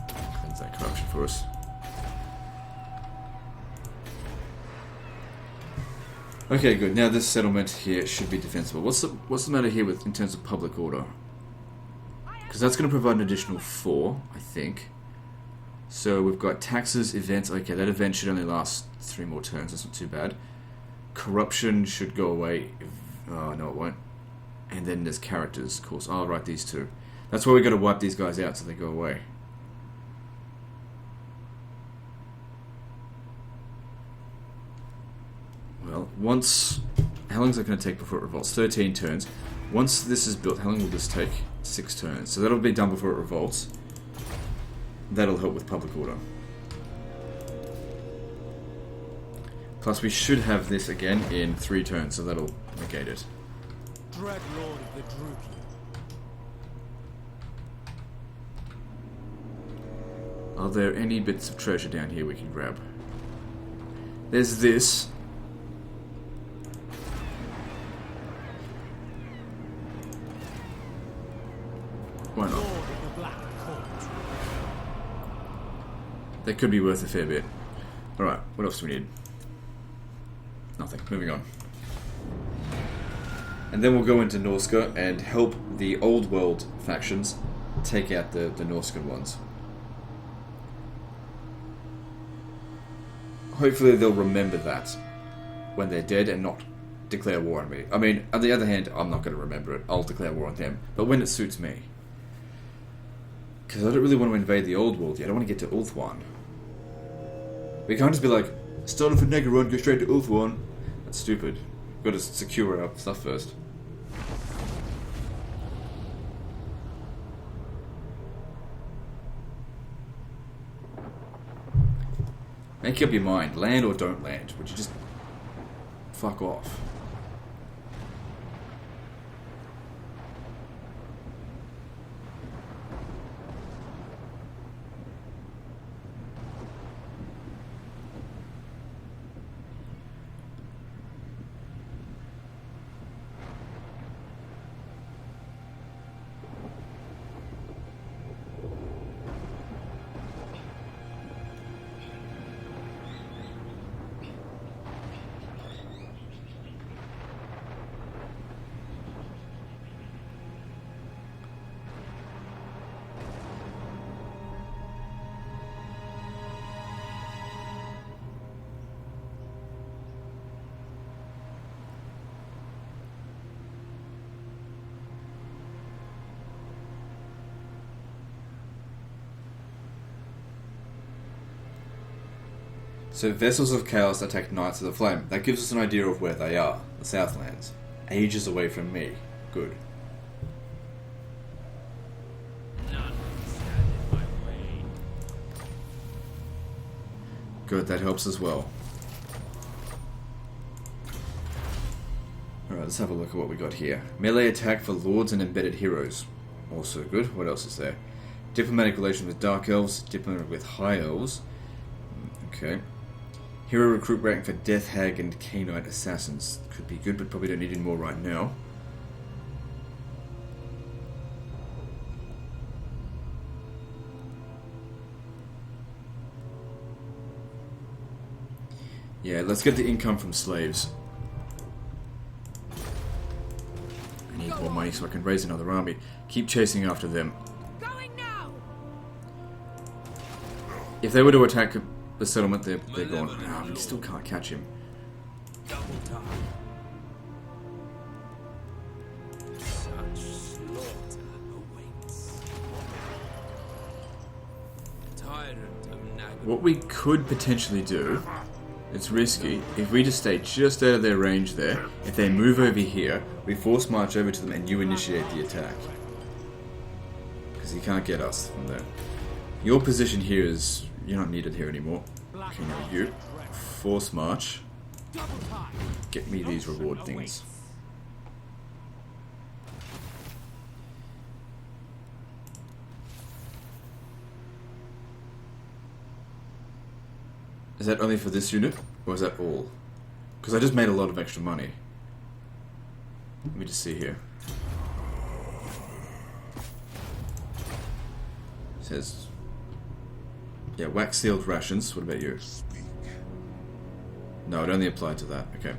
Cleanse that corruption for us. Okay, good. Now this settlement here should be defensible. What's the matter here with in terms of public order? Because that's going to provide an additional 4, I think. So we've got taxes, events. Okay, that event should only last 3 more turns. That's not too bad. Corruption should go away. Oh, no, it won't. And then there's characters, of course. I'll write these 2. That's why we got to wipe these guys out so they go away. Well, once... How long is it going to take before it revolts? 13 turns. Once this is built, how long will this take? 6 turns. So that'll be done before it revolts. That'll help with public order. Plus we should have this again in 3 turns, so that'll negate it. Dreadlord of the Druki. Are there any bits of treasure down here we can grab? There's this. Why not? Lord of the Black Court. That could be worth a fair bit. Alright, what else do we need? Nothing. Moving on. And then we'll go into Norska and help the old world factions take out the Norskan ones. Hopefully they'll remember that when they're dead and not declare war on me. I mean, on the other hand, I'm not going to remember it. I'll declare war on them. But when it suits me. Because I don't really want to invade the old world yet. I want to get to Ulthuan. We can't just be like, start off at Negaron, go straight to Ulthuan. That's stupid. We've got to secure our stuff first. Make up your mind, land or don't land. Would you just fuck off? So Vessels of Chaos attack Knights of the Flame. That gives us an idea of where they are. The Southlands. Ages away from me. Good. None can stand in my way. Good, that helps as well. Alright, let's have a look at what we got here. Melee attack for Lords and Embedded Heroes. Also good. What else is there? Diplomatic relations with Dark Elves. Diplomatic with High Elves. Okay. Hero recruit rank for Death Hag and K-Knight Assassins. Could be good, but probably don't need any more right now. Yeah, let's get the income from slaves. I need more money so I can raise another army. Keep chasing after them. Going now. If they were to attack the settlement, they're gone. Oh, we still can't catch him. Double time. Such slaughter awaits. Tyrant of Nagaron. What we could potentially do, it's risky, if we just stay just out of their range there, if they move over here, we force march over to them and you initiate the attack. Because he can't get us from there. Your position here is, you're not needed here anymore. Okay, now you, force march, get me these reward things. Is that only for this unit, or is that all? Because I just made a lot of extra money. Let me just see here. It says, yeah, wax sealed rations. What about you? No, it only applied to that. Okay.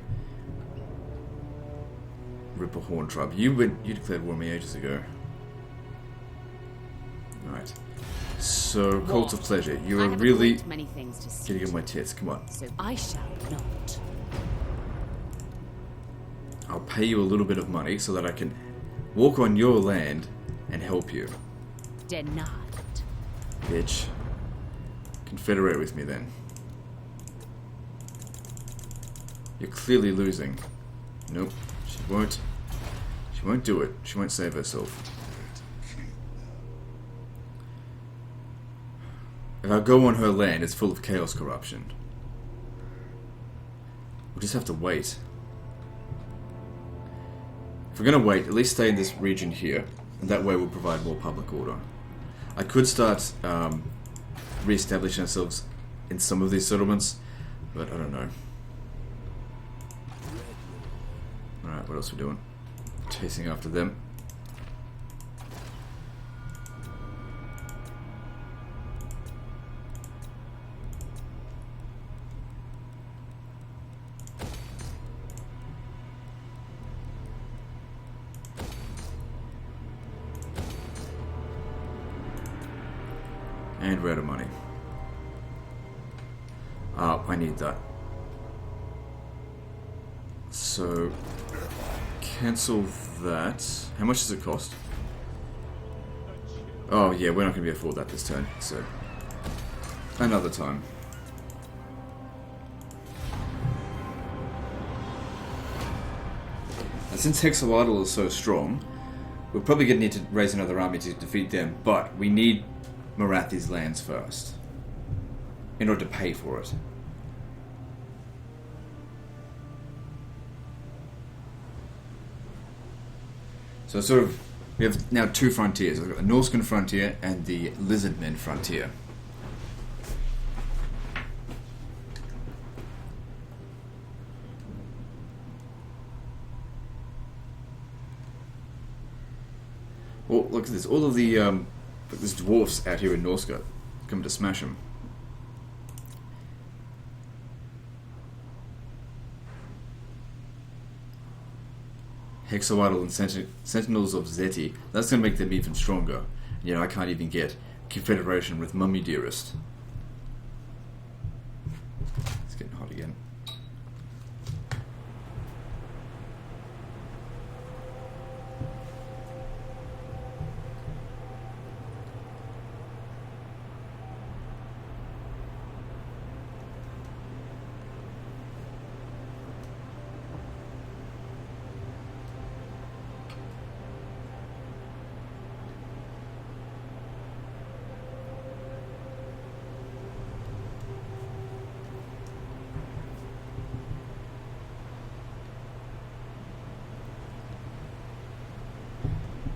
Ripper Horn Tribe. You declared war on me ages ago. Alright. So, Cult of Pleasure. You are really many things to see getting on my tits. Come on. so I shall not. I'll pay you a little bit of money so that I can walk on your land and help you. Denied. Bitch. Confederate with me then. You're clearly losing. Nope. She won't. She won't do it. She won't save herself. If I go on her land, it's full of chaos corruption. We'll just have to wait. If we're going to wait, at least stay in this region here, and that way we'll provide more public order. I could start re-establishing ourselves in some of these settlements, but I don't know. Alright, what else are we doing? Chasing after them. And we're out of money. I need that. So, cancel that. How much does it cost? Oh yeah, we're not going to be able to afford that this turn, so another time. And since Hexawatl is so strong, we're probably going to need to raise another army to defeat them, but we need Marathi's lands first in order to pay for it. So sort of, we have now two frontiers. We've got the Norscan frontier and the Lizardmen frontier. Well, look at this. All of the there's dwarfs out here in Norsca coming to smash them. Hexawatl and Sentinels of Zeti. That's going to make them even stronger. You know, I can't even get Confederation with Mummy Dearest. It's getting hot again.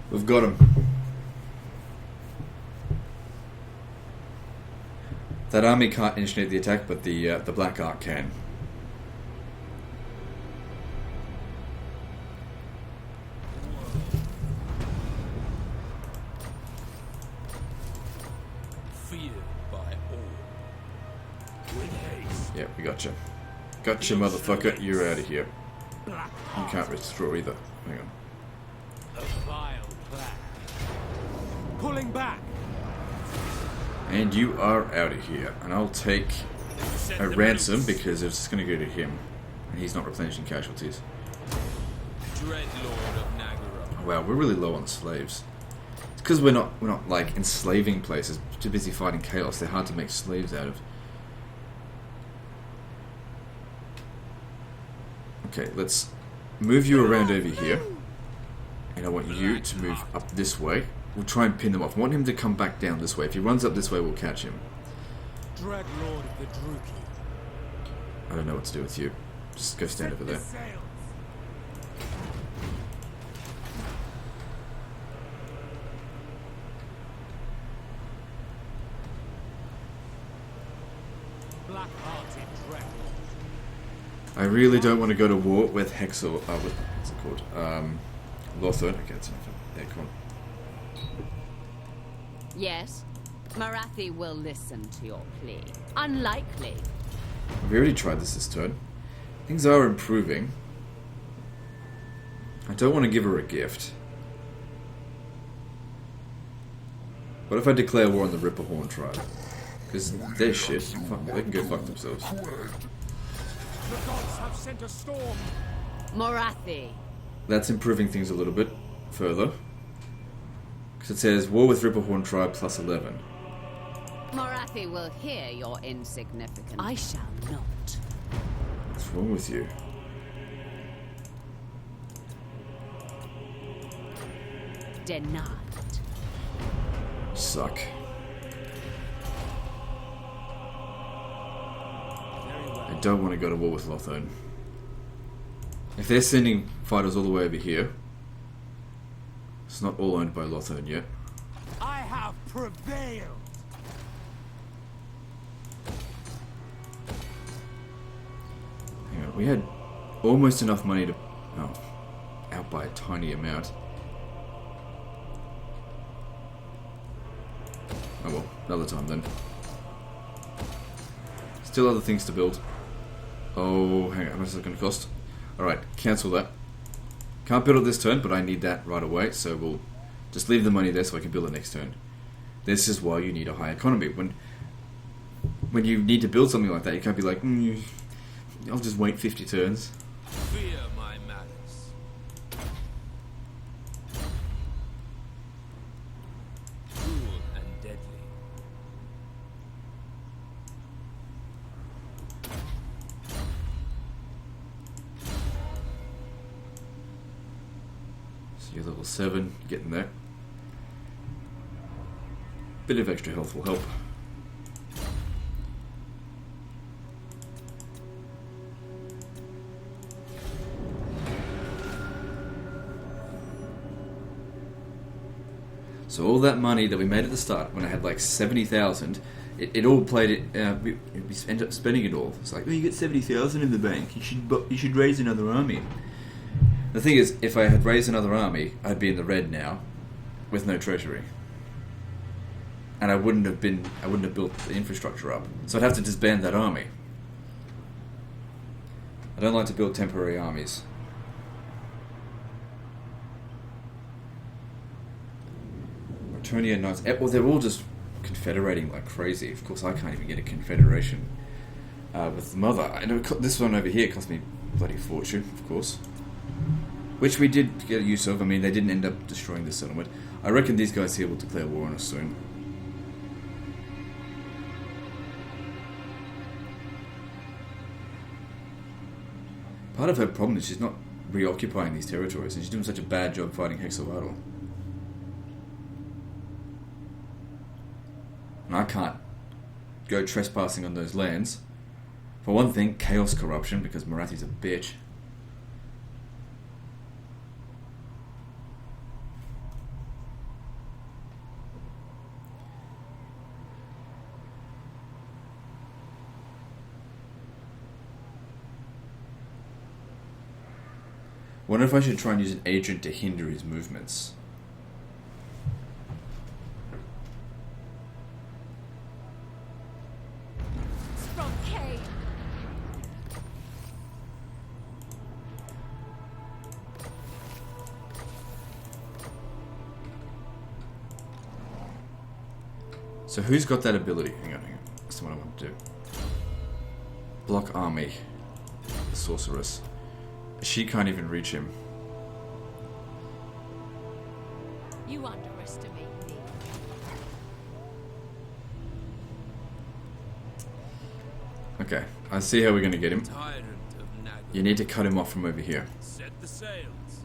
We've got him. That army can't initiate the attack, but the Black Ark can. Feared by all. With haste. Yeah, we gotcha. Gotcha, motherfucker. You're out of here. You can't restore either. Hang on. A vile plan. Pulling back. And you are out of here. And I'll take a ransom because it's just going to go to him. And he's not replenishing casualties. Dread Lord of Nagara. Wow, we're really low on slaves. It's because we're not like enslaving places. We're too busy fighting chaos. They're hard to make slaves out of. Okay, let's move you around over here. And I want you to move up this way. We'll try and pin them off. I want him to come back down this way. If he runs up this way, we'll catch him. Dread Lord of the Druki. I don't know what to do with you. Just go stand over there. Black-hearted Dread. I really don't want to go to war with Hexor. With, what's it called? Lothar. Okay, that's enough. Yeah, come on. Yes, Marathi will listen to your plea. Unlikely. We already tried this turn. Things are improving. I don't want to give her a gift. What if I declare war on the Ripperhorn tribe? Because they're shit. Fuck, they can go fuck themselves. The gods have sent a storm. Marathi. That's improving things a little bit further. Because it says war with Ripperhorn tribe plus 11. Marathi will hear your insignificant. I shall not. What's wrong with you? Denied. Suck. I don't want to go to war with Lothar. If they're sending fighters all the way over here, It's not all owned by Lothern yet. I have prevailed. Hang on, we had almost enough money to... Oh, out by a tiny amount. Oh well, another time then. Still other things to build. Oh, hang on, how much is it going to cost? Alright, cancel that. Can't build it this turn, but I need that right away, so we'll just leave the money there so I can build it next turn. This is why you need a high economy. When you need to build something like that, you can't be like, I'll just wait 50 turns. Fear my malice. Cruel and deadly. So you're level 7, getting there. Bit of extra health will help. So all that money that we made at the start, when I had like 70,000, it all played it. We ended up spending it all. It's like, oh, you get 70,000 in the bank. You should raise another army. The thing is, if I had raised another army, I'd be in the red now, with no treasury, and I wouldn't have built the infrastructure up. So I'd have to disband that army. I don't like to build temporary armies. Eternia Knights. Well, they're all just confederating like crazy. Of course, I can't even get a confederation with the mother. I know this one over here cost me bloody fortune, of course. Which we did get use of. I mean, they didn't end up destroying the settlement. I reckon these guys here will declare war on us soon. Part of her problem is she's not reoccupying these territories, and she's doing such a bad job fighting Hexawatl. And I can't go trespassing on those lands. For one thing, chaos corruption, because Marathi's a bitch. Wonder if I should try and use an agent to hinder his movements. From Cain. So who's got that ability? Hang on. That's what I want to do. Block army. Sorceress. She can't even reach him. You underestimate me. Okay, I see how we're going to get him. Tyrant of Nag. You need to cut him off from over here. Set the sails.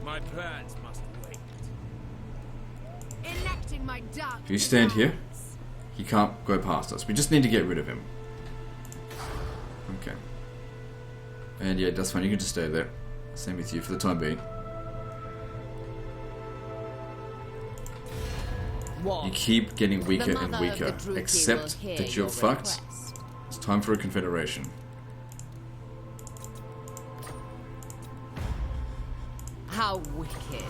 My plans must wait. Enacting my dark If you stand here, demands. he can't go past us. We just need to get rid of him. Okay. And yeah, that's fine. You can just stay there. Same with you for the time being. What? You keep getting weaker The and mother of weaker. the Druki Accept will hear that you're your fucked. request. It's time for a confederation. How wicked.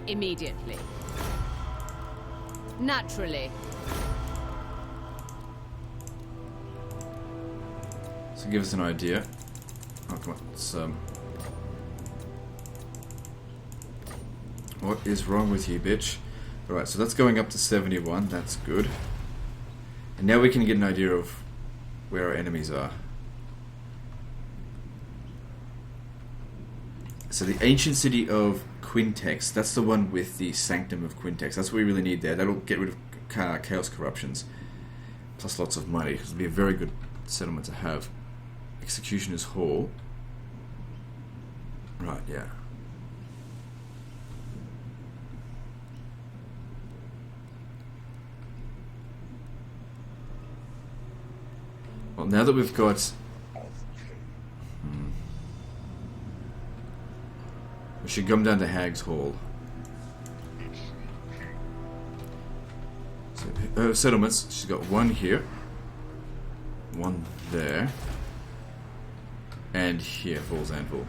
Immediately. Naturally. So give us an idea. Oh, come on. It's, what is wrong with you, bitch? Alright, so that's going up to 71. That's good. And now we can get an idea of where our enemies are. So the ancient city of Quintex, that's the one with the Sanctum of Quintex. That's what we really need there. That'll get rid of chaos corruptions. Plus lots of money. It'll be a very good settlement to have. Executioner's Hall. Right, yeah. Well, now that we've got... We should come down to Hag's Hall. So, settlements, she's got one here. One there. And here, Fool's Anvil.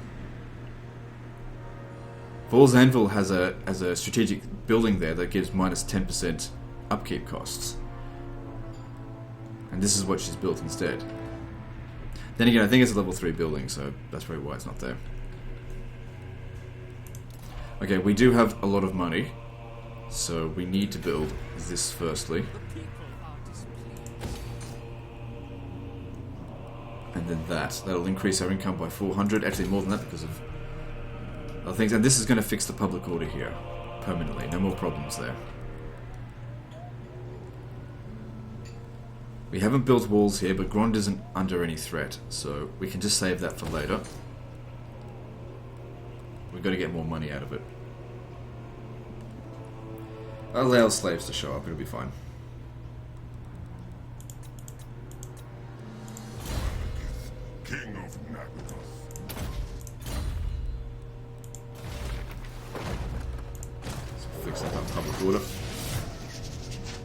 Fool's Anvil has a strategic building there that gives minus 10% upkeep costs. And this is what she's built instead. Then again, I think it's a level 3 building, so that's probably why it's not there. Okay, we do have a lot of money, so we need to build this firstly. And then that'll increase our income by 400, actually more than that because of other things. And this is going to fix the public order here, permanently, no more problems there. We haven't built walls here, but Grond isn't under any threat, so we can just save that for later. We've got to get more money out of it. Allow slaves to show up, it'll be fine. King of Malekith. Fix up our public order.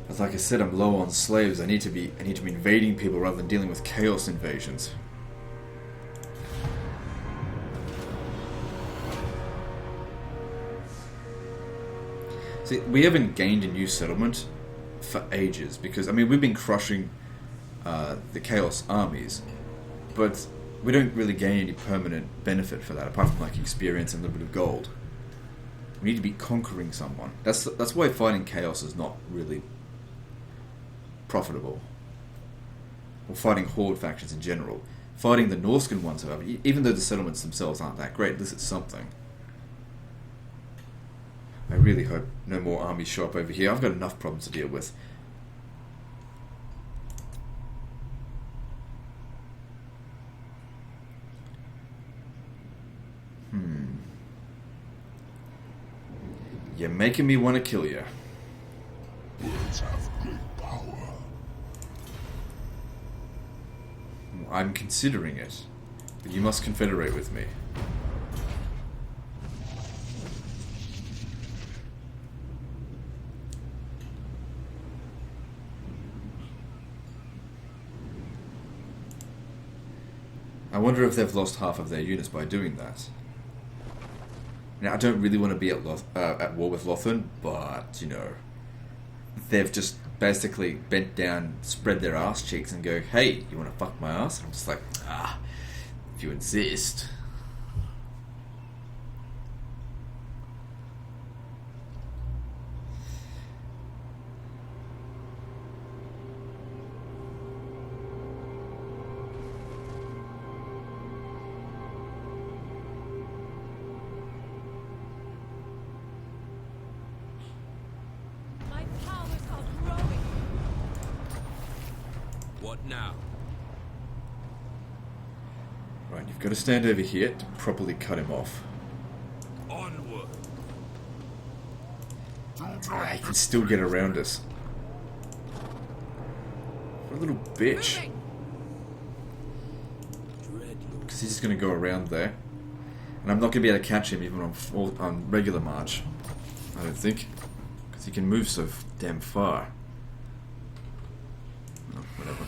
But like I said, I'm low on slaves. I need to be invading people rather than dealing with chaos invasions. See, we haven't gained a new settlement for ages because, I mean, we've been crushing the Chaos armies, but we don't really gain any permanent benefit for that, apart from like experience and a little bit of gold. We need to be conquering someone. That's why fighting Chaos is not really profitable. Or fighting Horde factions in general. Fighting the Norscan ones, however, even though the settlements themselves aren't that great, this is something. I really hope no more armies show up over here. I've got enough problems to deal with. You're making me want to kill you. Words have great power. I'm considering it, but you must confederate with me. I wonder if they've lost half of their units by doing that. Now, I don't really want to be at war with Lothern, but, you know, they've just basically bent down, spread their ass cheeks and go, hey, you want to fuck my ass? And I'm just like, if you insist. My powers are growing. What now? Right, you've got to stand over here to properly cut him off. Onward. He can still get around us. What a little bitch. Moving. Dreadlord. Because he's just going to go around there. And I'm not going to be able to catch him even on regular march. I don't think. Because he can move so damn far. Oh, whatever.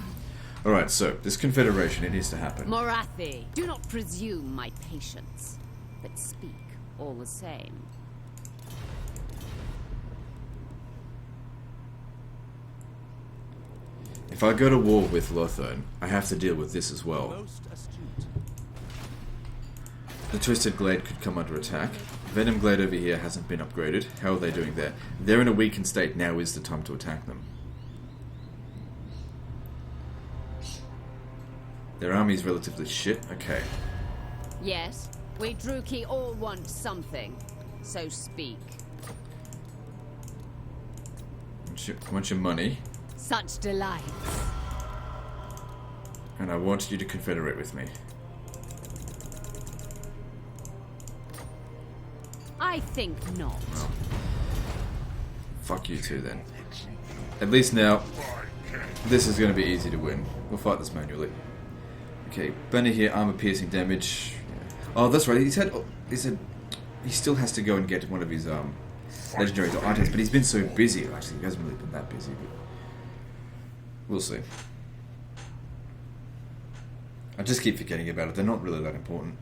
Alright, so, this confederation, it needs to happen. Morathi, do not presume my patience, but speak all the same. If I go to war with Lothern, I have to deal with this as well. Most astute. The Twisted Glade could come under attack. Venom Glade over here hasn't been upgraded. How are they doing there? They're in a weakened state. Now is the time to attack them. Their army is relatively shit. Okay. Yes, we Druki all want something, so speak. Want your money, Such delights. and I want you to confederate with me. I think not. Fuck you two then. At least now, this is going to be easy to win. We'll fight this manually. Okay, Banner here, armor piercing damage. Oh, that's right. He said he still has to go and get one of his legendary items, but he's been so busy. Actually, he hasn't really been that busy, but we'll see. I just keep forgetting about it. They're not really that important.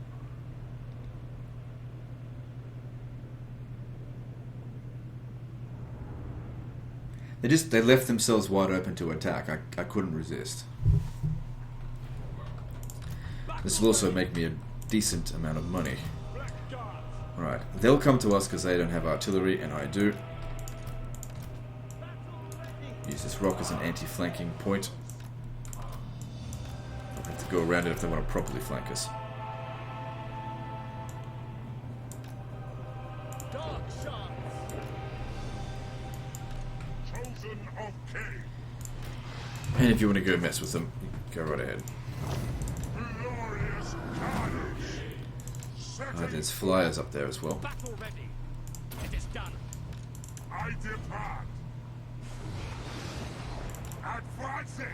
They left themselves wide open to attack. I couldn't resist. This will also make me a decent amount of money. Alright, they'll come to us because they don't have artillery, and I do. Use this rock as an anti-flanking point. I'll have to go around it if they want to properly flank us. And if you want to go mess with them, go right ahead. There's flyers up there as well. Battle ready. It is done. I depart. Advancing.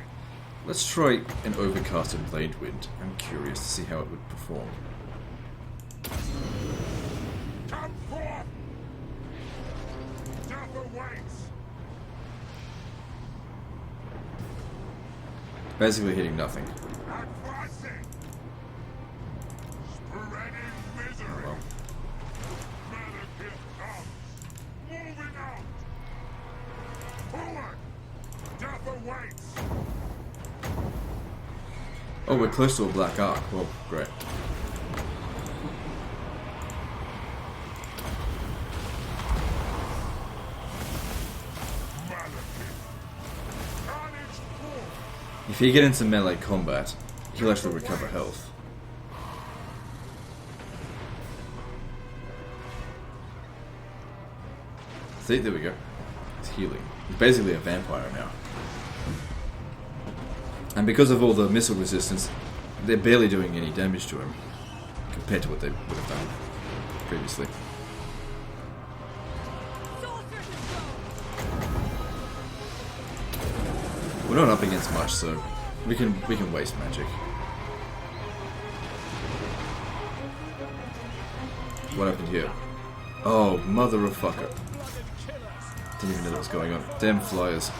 Let's try an overcasted blade wind. I'm curious to see how it would perform. Come forth. Death awaits. Basically hitting nothing. Advancing. Spreading misery. Oh, well. Malekith comes. Moving out. Forward. Death awaits. Oh, we're close to a black arc. Well, great. If you get into melee combat, he'll actually recover health. See, there we go. It's healing. He's basically a vampire now. And because of all the missile resistance, they're barely doing any damage to him compared to what they would have done previously. We're not up against much, so we can waste magic. What happened here? Oh, mother of fucker. Didn't even know what was going on. Damn flyers.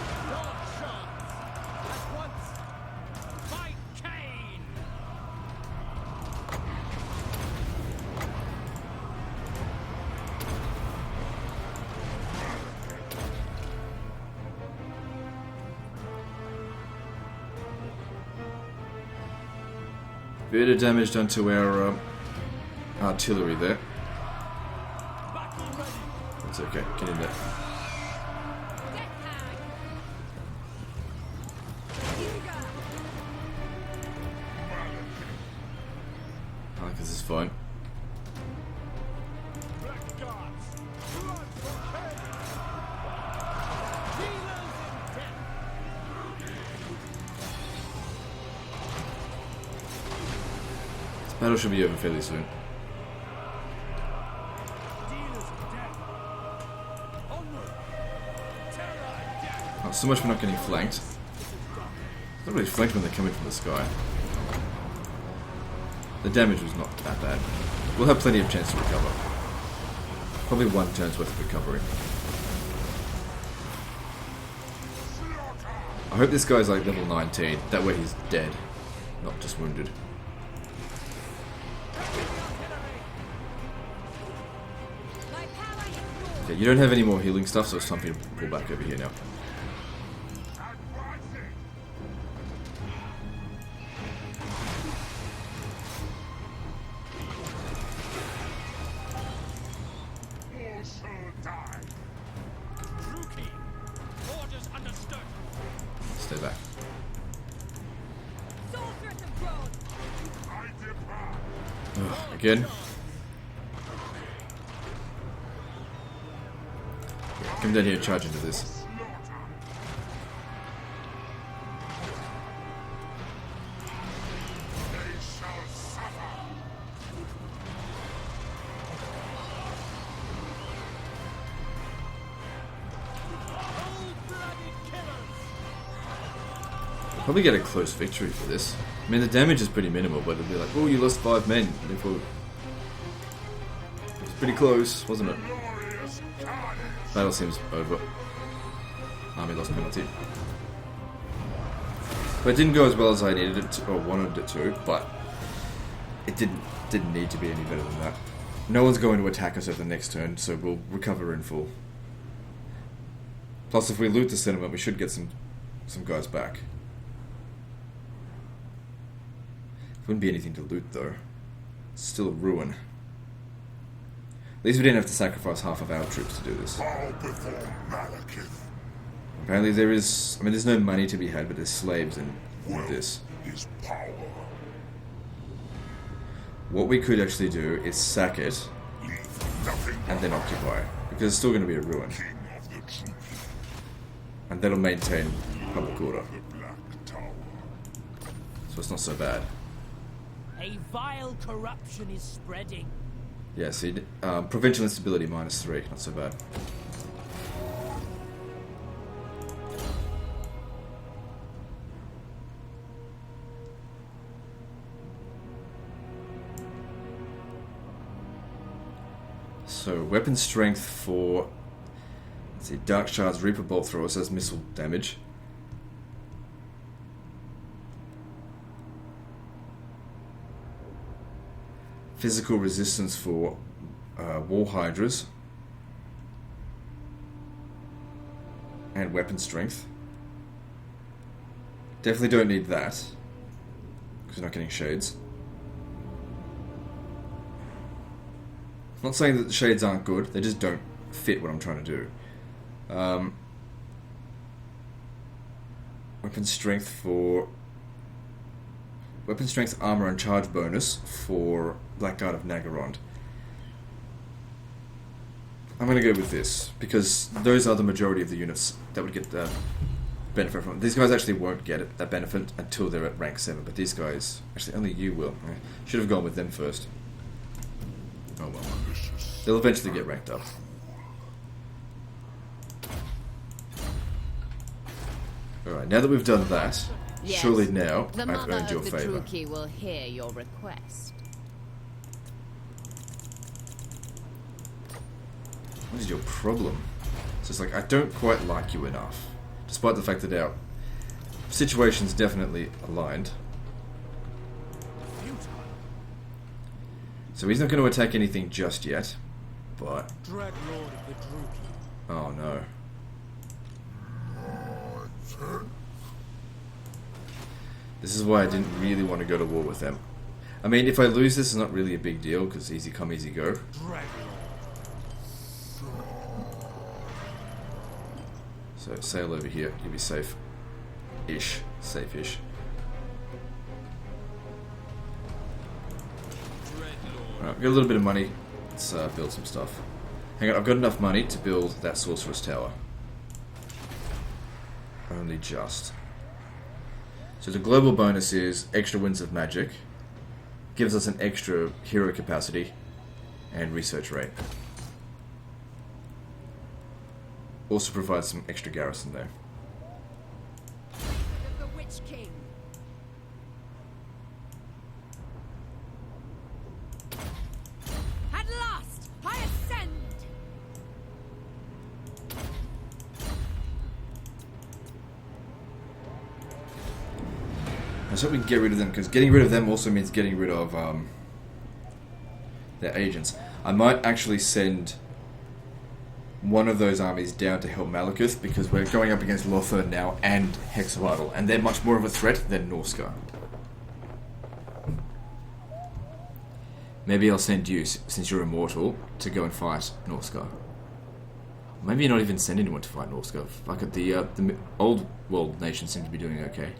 Bit of damage done to our artillery there. That's okay, get in there. This is fine. Battle should be over fairly soon. Not so much for not getting flanked. Not really flanked when they're coming from the sky. The damage was not that bad. We'll have plenty of chance to recover. Probably one turn's worth of recovery. I hope this guy's like level 19. That way he's dead, not just wounded. Okay, you don't have any more healing stuff, so it's time for you to pull back over here now. Stay back. Ugh, again. Come down here and charge into this. Probably get a close victory for this. I mean, the damage is pretty minimal, but it'll be like, oh, you lost 5 men. Therefore, it was pretty close, wasn't it? Glorious carnage. Battle seems over. Army lost penalty. But it didn't go as well as I needed it to, or wanted it to, but it didn't need to be any better than that. No one's going to attack us over the next turn, so we'll recover in full. Plus, if we loot the settlement, we should get some guys back. Wouldn't be anything to loot, though. It's still a ruin. At least we didn't have to sacrifice half of our troops to do this. Bow before Malekith. Apparently there is... I mean, there's no money to be had, but there's slaves in this. His power. What we could actually do is sack it Leave nothing and then occupy it. Because it's still going to be a ruin. king of the truth. And that'll maintain public order. The Black Tower. So it's not so bad. A vile corruption is spreading. Yeah, see, provincial instability -3, not so bad. So, weapon strength for, let's see, Dark Shards, Reaper Bolt Thrower says missile damage. Physical resistance for Wall Hydras. And weapon strength. Definitely don't need that, because we're not getting shades. I'm not saying that the shades aren't good, they just don't fit what I'm trying to do. Weapon strength for... Weapon strength, armor, and charge bonus for Blackguard of Nagarond. I'm going to go with this, because those are the majority of the units that would get the benefit from it. These guys actually won't get it, that benefit until they're at rank 7, but these guys... Actually, only you will. Should have gone with them first. Oh well. They'll eventually get ranked up. Alright, now that we've done that, Yes, surely now the I've mother earned your of the favour. Druki will hear your request. What is your problem? It's just like, I don't quite like you enough. Despite the fact that our situation's definitely aligned. So he's not going to attack anything just yet, but... Dread Lord of the Druki. Oh no. This is why I didn't really want to go to war with them. I mean, if I lose this, it's not really a big deal, because easy come, easy go. Dread So sail over here, you'll be safe-ish. Safe-ish. Alright, got a little bit of money. Let's build some stuff. Hang on, I've got enough money to build that Sorcerer's Tower. Only just. So the global bonus is extra winds of magic. Gives us an extra hero capacity and research rate. Also provides some extra garrison there. Of the Witch King. At last, I ascend. Let's hope we can get rid of them, because getting rid of them also means getting rid of their agents. I might actually send one of those armies down to help Malekith, because we're going up against Lothar now and Hexavital, and they're much more of a threat than Norska. Maybe I'll send you, since you're immortal, to go and fight Norska. Maybe not even send anyone to fight Norska. Fuck it, the old world nations seem to be doing okay.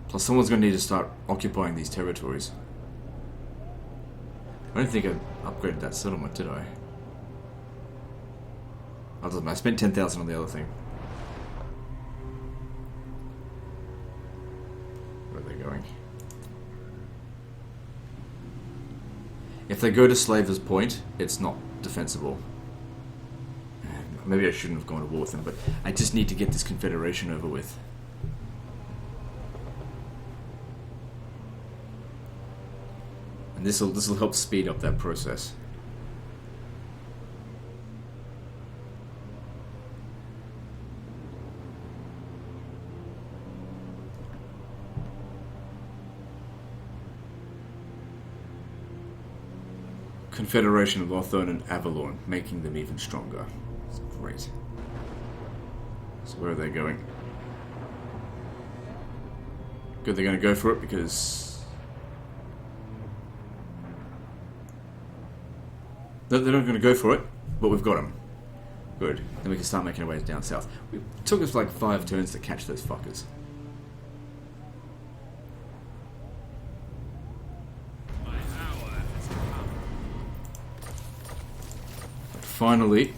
Plus, someone's going to need to start occupying these territories. I don't think I upgraded that settlement, did I? I spent 10,000 on the other thing. Where are they going? If they go to Slaver's Point, it's not defensible. Maybe I shouldn't have gone to war with them, but I just need to get this confederation over with. And this will help speed up that process. Confederation of Lothern and Avalon, making them even stronger. That's great. So where are they going? Good, they're going to go for it because... No, they're not going to go for it, but we've got them. Good. Then we can start making our way down south. It took us like 5 turns to catch those fuckers. Finally,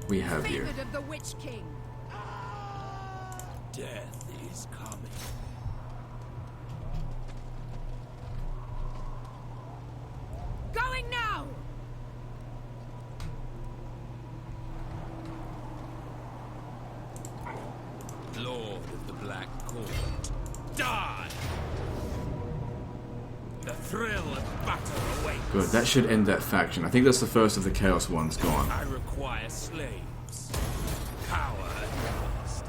we have you. Favored of the Witch King. Death is coming. Going now! Lord of the Black Court, die! The thrill of battle awaits. Good, that should end that faction. I think that's the first of the Chaos ones gone. I require slaves. Power at last.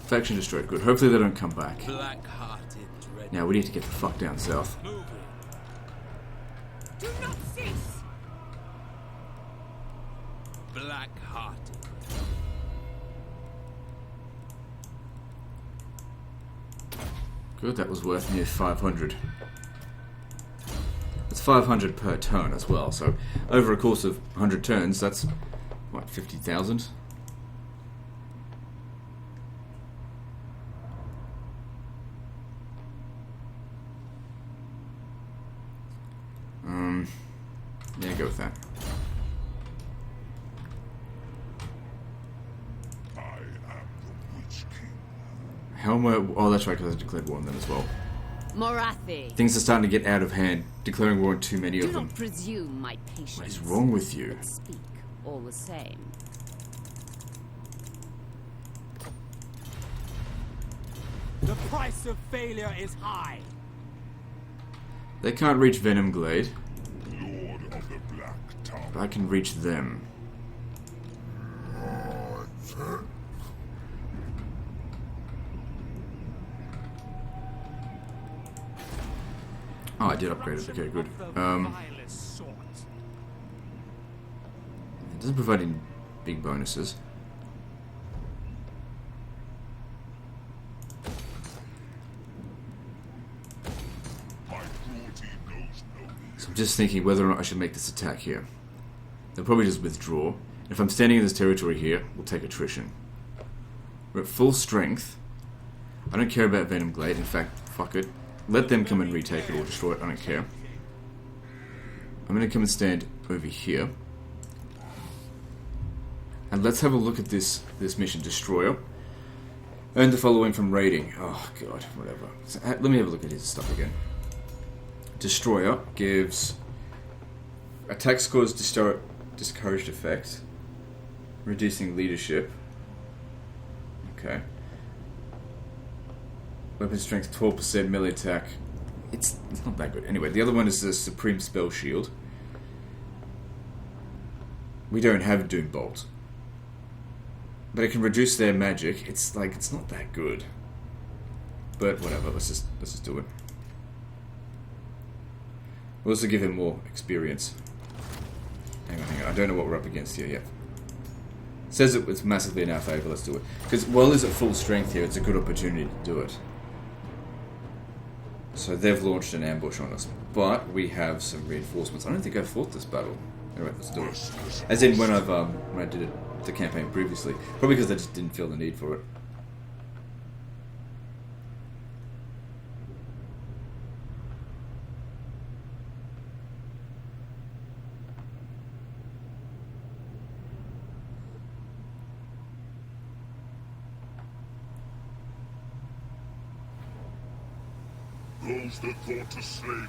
Faction destroyed. Good. Hopefully they don't come back. Black-hearted dread. Now we need to get the fuck down south. Moving. Do not cease! Black-hearted. Good, that was worth near 500. It's 500 per turn as well, so over a course of 100 turns, that's, what, 50,000? Yeah, go with that. I am the Witch King. Helmer, oh that's right, because I declared war on them as well. Morathi, Things are starting to get out of hand, declaring war on too many do of them. not presume my patience. What is wrong with you? But speak all the same. The price of failure is high. They can't reach Venom Glade, Lord of the Black Tower. but I can reach them. Oh, I did upgrade it. Okay, good. It doesn't provide any big bonuses. My cruelty knows no end. So I'm just thinking whether or not I should make this attack here. They'll probably just withdraw. If I'm standing in this territory here, we'll take attrition. We're at full strength. I don't care about Venom Glade. In fact, fuck it. Let them come and retake it or destroy it. I don't care. I'm going to come and stand over here. And let's have a look at this mission. Destroyer. Earn the following from raiding. Oh, God. Whatever. So, let me have a look at his stuff again. Destroyer gives... Attack scores discouraged effect. Reducing leadership. Okay. Weapon strength 12%, melee attack. It's not that good. Anyway, the other one is the Supreme Spell Shield. We don't have Doom Bolt. But it can reduce their magic. It's not that good. But whatever, let's just do it. We'll also give him more experience. Hang on. I don't know what we're up against here yet. It says it's massively in our favour, let's do it. Because while he's at full strength here, it's a good opportunity to do it. So they've launched an ambush on us. But we have some reinforcements. I don't think I fought this battle. Anyway, let's do it. As in when I did the campaign previously. Probably because I just didn't feel the need for it. Those that thought to slay me,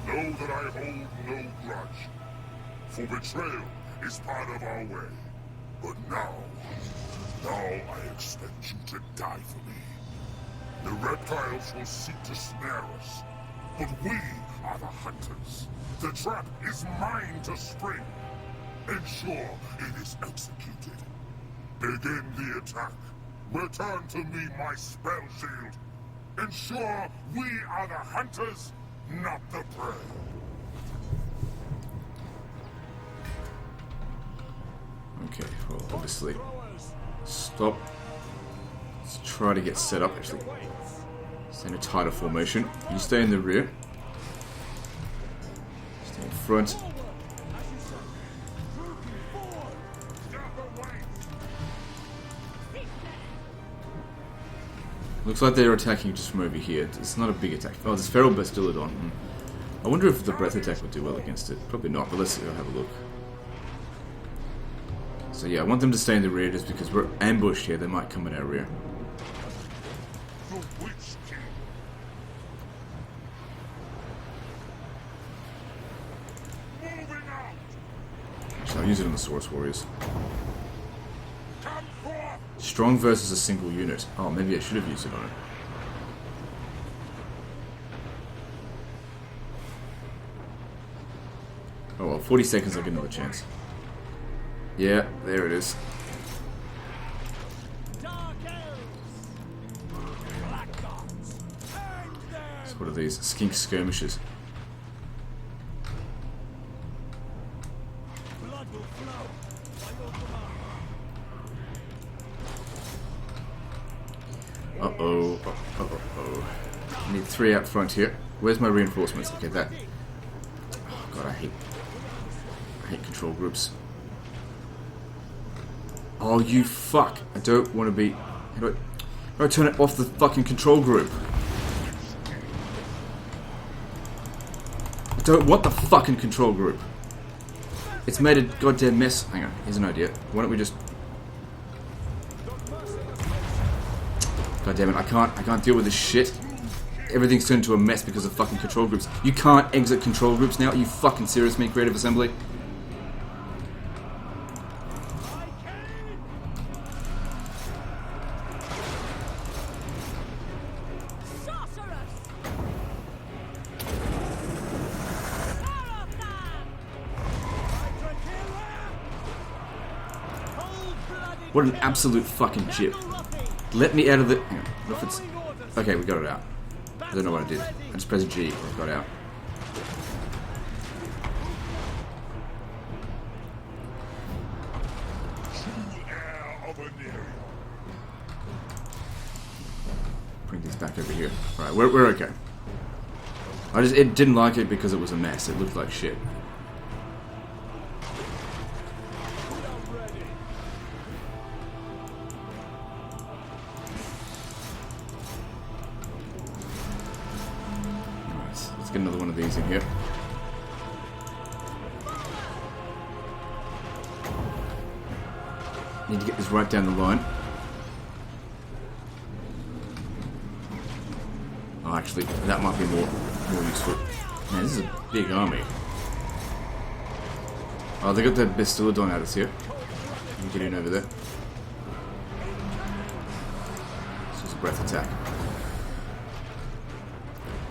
know that I hold no grudge. For betrayal is part of our way. But now I expect you to die for me. The reptiles will seek to snare us, but we are the hunters. The trap is mine to spring. Ensure it is executed. Begin the attack. Return to me my spell shield. Ensure we are the hunters, not the prey. Okay, well, obviously. Stop. Let's try to get set up, actually. Stay in a tighter formation. You stay in the rear. Stay in front. Looks like they're attacking just from over here. It's not a big attack. Oh, there's Feral Bastillodon. I wonder if the breath attack would do well against it. Probably not, but let's see. I'll have a look. So yeah, I want them to stay in the rear just because we're ambushed here. They might come in our rear. Actually, I'll use it on the Source Warriors. Strong versus a single unit. Oh, maybe I should have used it on it. Oh well, 40 seconds, I'll get another chance. Yeah, there it is. So what are these? Skink skirmishes. Uh-oh. Uh-oh. I need 3 out front here. Where's my reinforcements? Okay, that... Oh god, I hate control groups. Oh, you fuck. I don't want to be... How do I turn it off the fucking control group? I don't want the fucking control group. It's made a goddamn mess. Hang on, here's an idea. Why don't we just... God damn it, I can't deal with this shit. Everything's turned into a mess because of fucking control groups. You can't exit control groups now? Are you fucking serious me, Creative Assembly? What an absolute fucking chip. Let me out of the... Hang on, if it's... Okay, we got it out. I don't know what I did. I just pressed G and it got out. Bring these back over here. Right, we're okay. It didn't like it because it was a mess. It looked like shit. Let's get another one of these in here. Need to get this right down the line. Oh, actually, that might be more useful. Man, this is a big army. Oh, they got the Bastillodon at us here. Let me get in over there. This is a breath attack.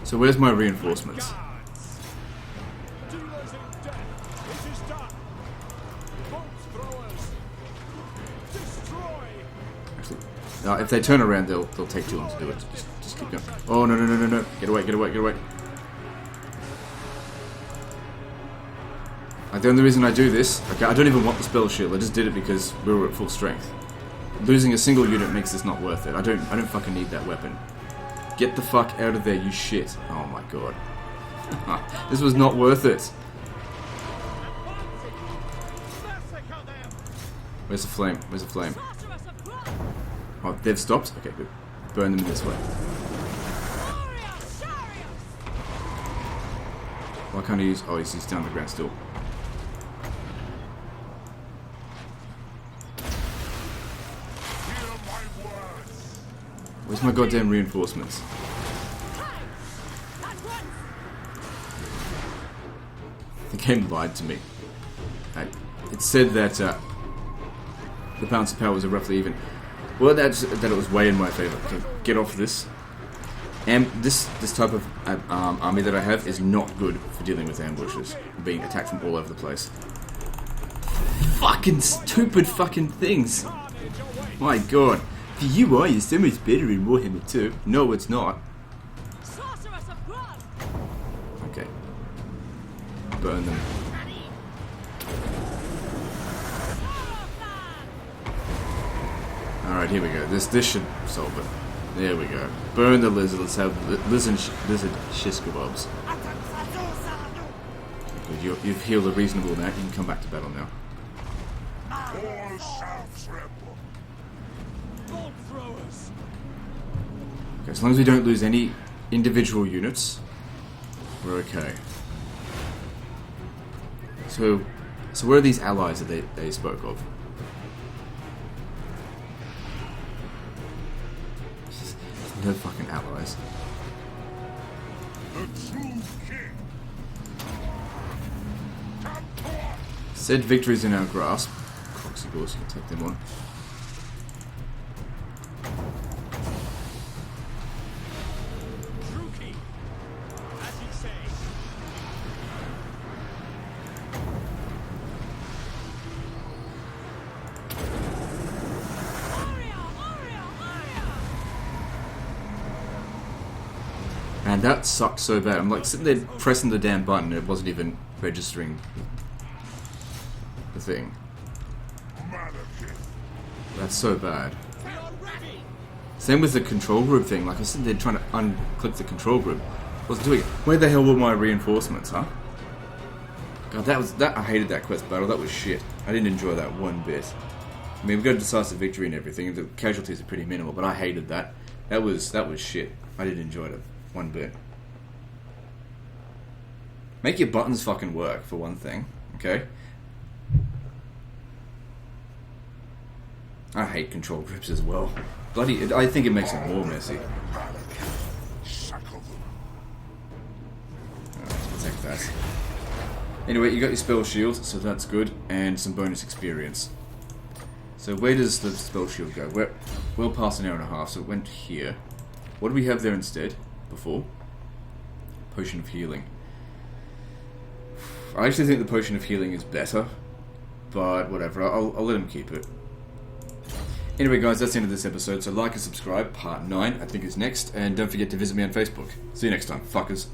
So where's my reinforcements? Actually, if they turn around, they'll take too long to do it. Just keep going. Oh no! Get away! Like, the only reason I do this, okay, I don't even want the spell shield. I just did it because we were at full strength. Losing a single unit makes this not worth it. I don't fucking need that weapon. Get the fuck out of there, you shit. Oh my god. This was not worth it. Where's the flame? Where's the flame? Oh, they've stopped? Okay, good. Burn them this way. Why can't he use... Oh, he's down the ground still. Where's my goddamn reinforcements? The game lied to me. It said that the balance of powers are roughly even. Well, that it was way in my favour. Okay, get off this. And this type of army that I have is not good for dealing with ambushes, being attacked from all over the place. Fucking stupid fucking things. My god. The UI is so much better in Warhammer 2. No, it's not. Okay. Burn them. Alright, here we go. This should solve it. There we go. Burn the lizard. Let's have lizard shish kebabs. Good. You've healed a reasonable amount. You can come back to battle now. Okay, as long as we don't lose any individual units, we're okay. So where are these allies that they spoke of? No fucking allies. Said victories in our grasp. Proxy balls, you can take them on. Man, that sucked so bad. I'm like sitting there pressing the damn button and it wasn't even registering the thing. That's so bad. Same with the control group thing. Like I was sitting there trying to unclick the control group. I was doing it. Where the hell were my reinforcements, huh? God, I hated that quest battle. That was shit. I didn't enjoy that one bit. I mean, we got a decisive victory and everything. The casualties are pretty minimal, but I hated that. That was shit. I didn't enjoy it one bit. Make your buttons fucking work, for one thing. Okay? I hate control groups as well. Bloody, I think it makes it more messy. Let's protect that. Anyway, you got your spell shield, so that's good, and some bonus experience. So where does the spell shield go? We're well past an hour and a half, so it went here. What do we have there instead? Before? Potion of healing. I actually think the potion of healing is better, but whatever, I'll let him keep it. Anyway guys, that's the end of this episode, so like and subscribe. Part 9 I think is next, and don't forget to visit me on Facebook. See you next time, fuckers.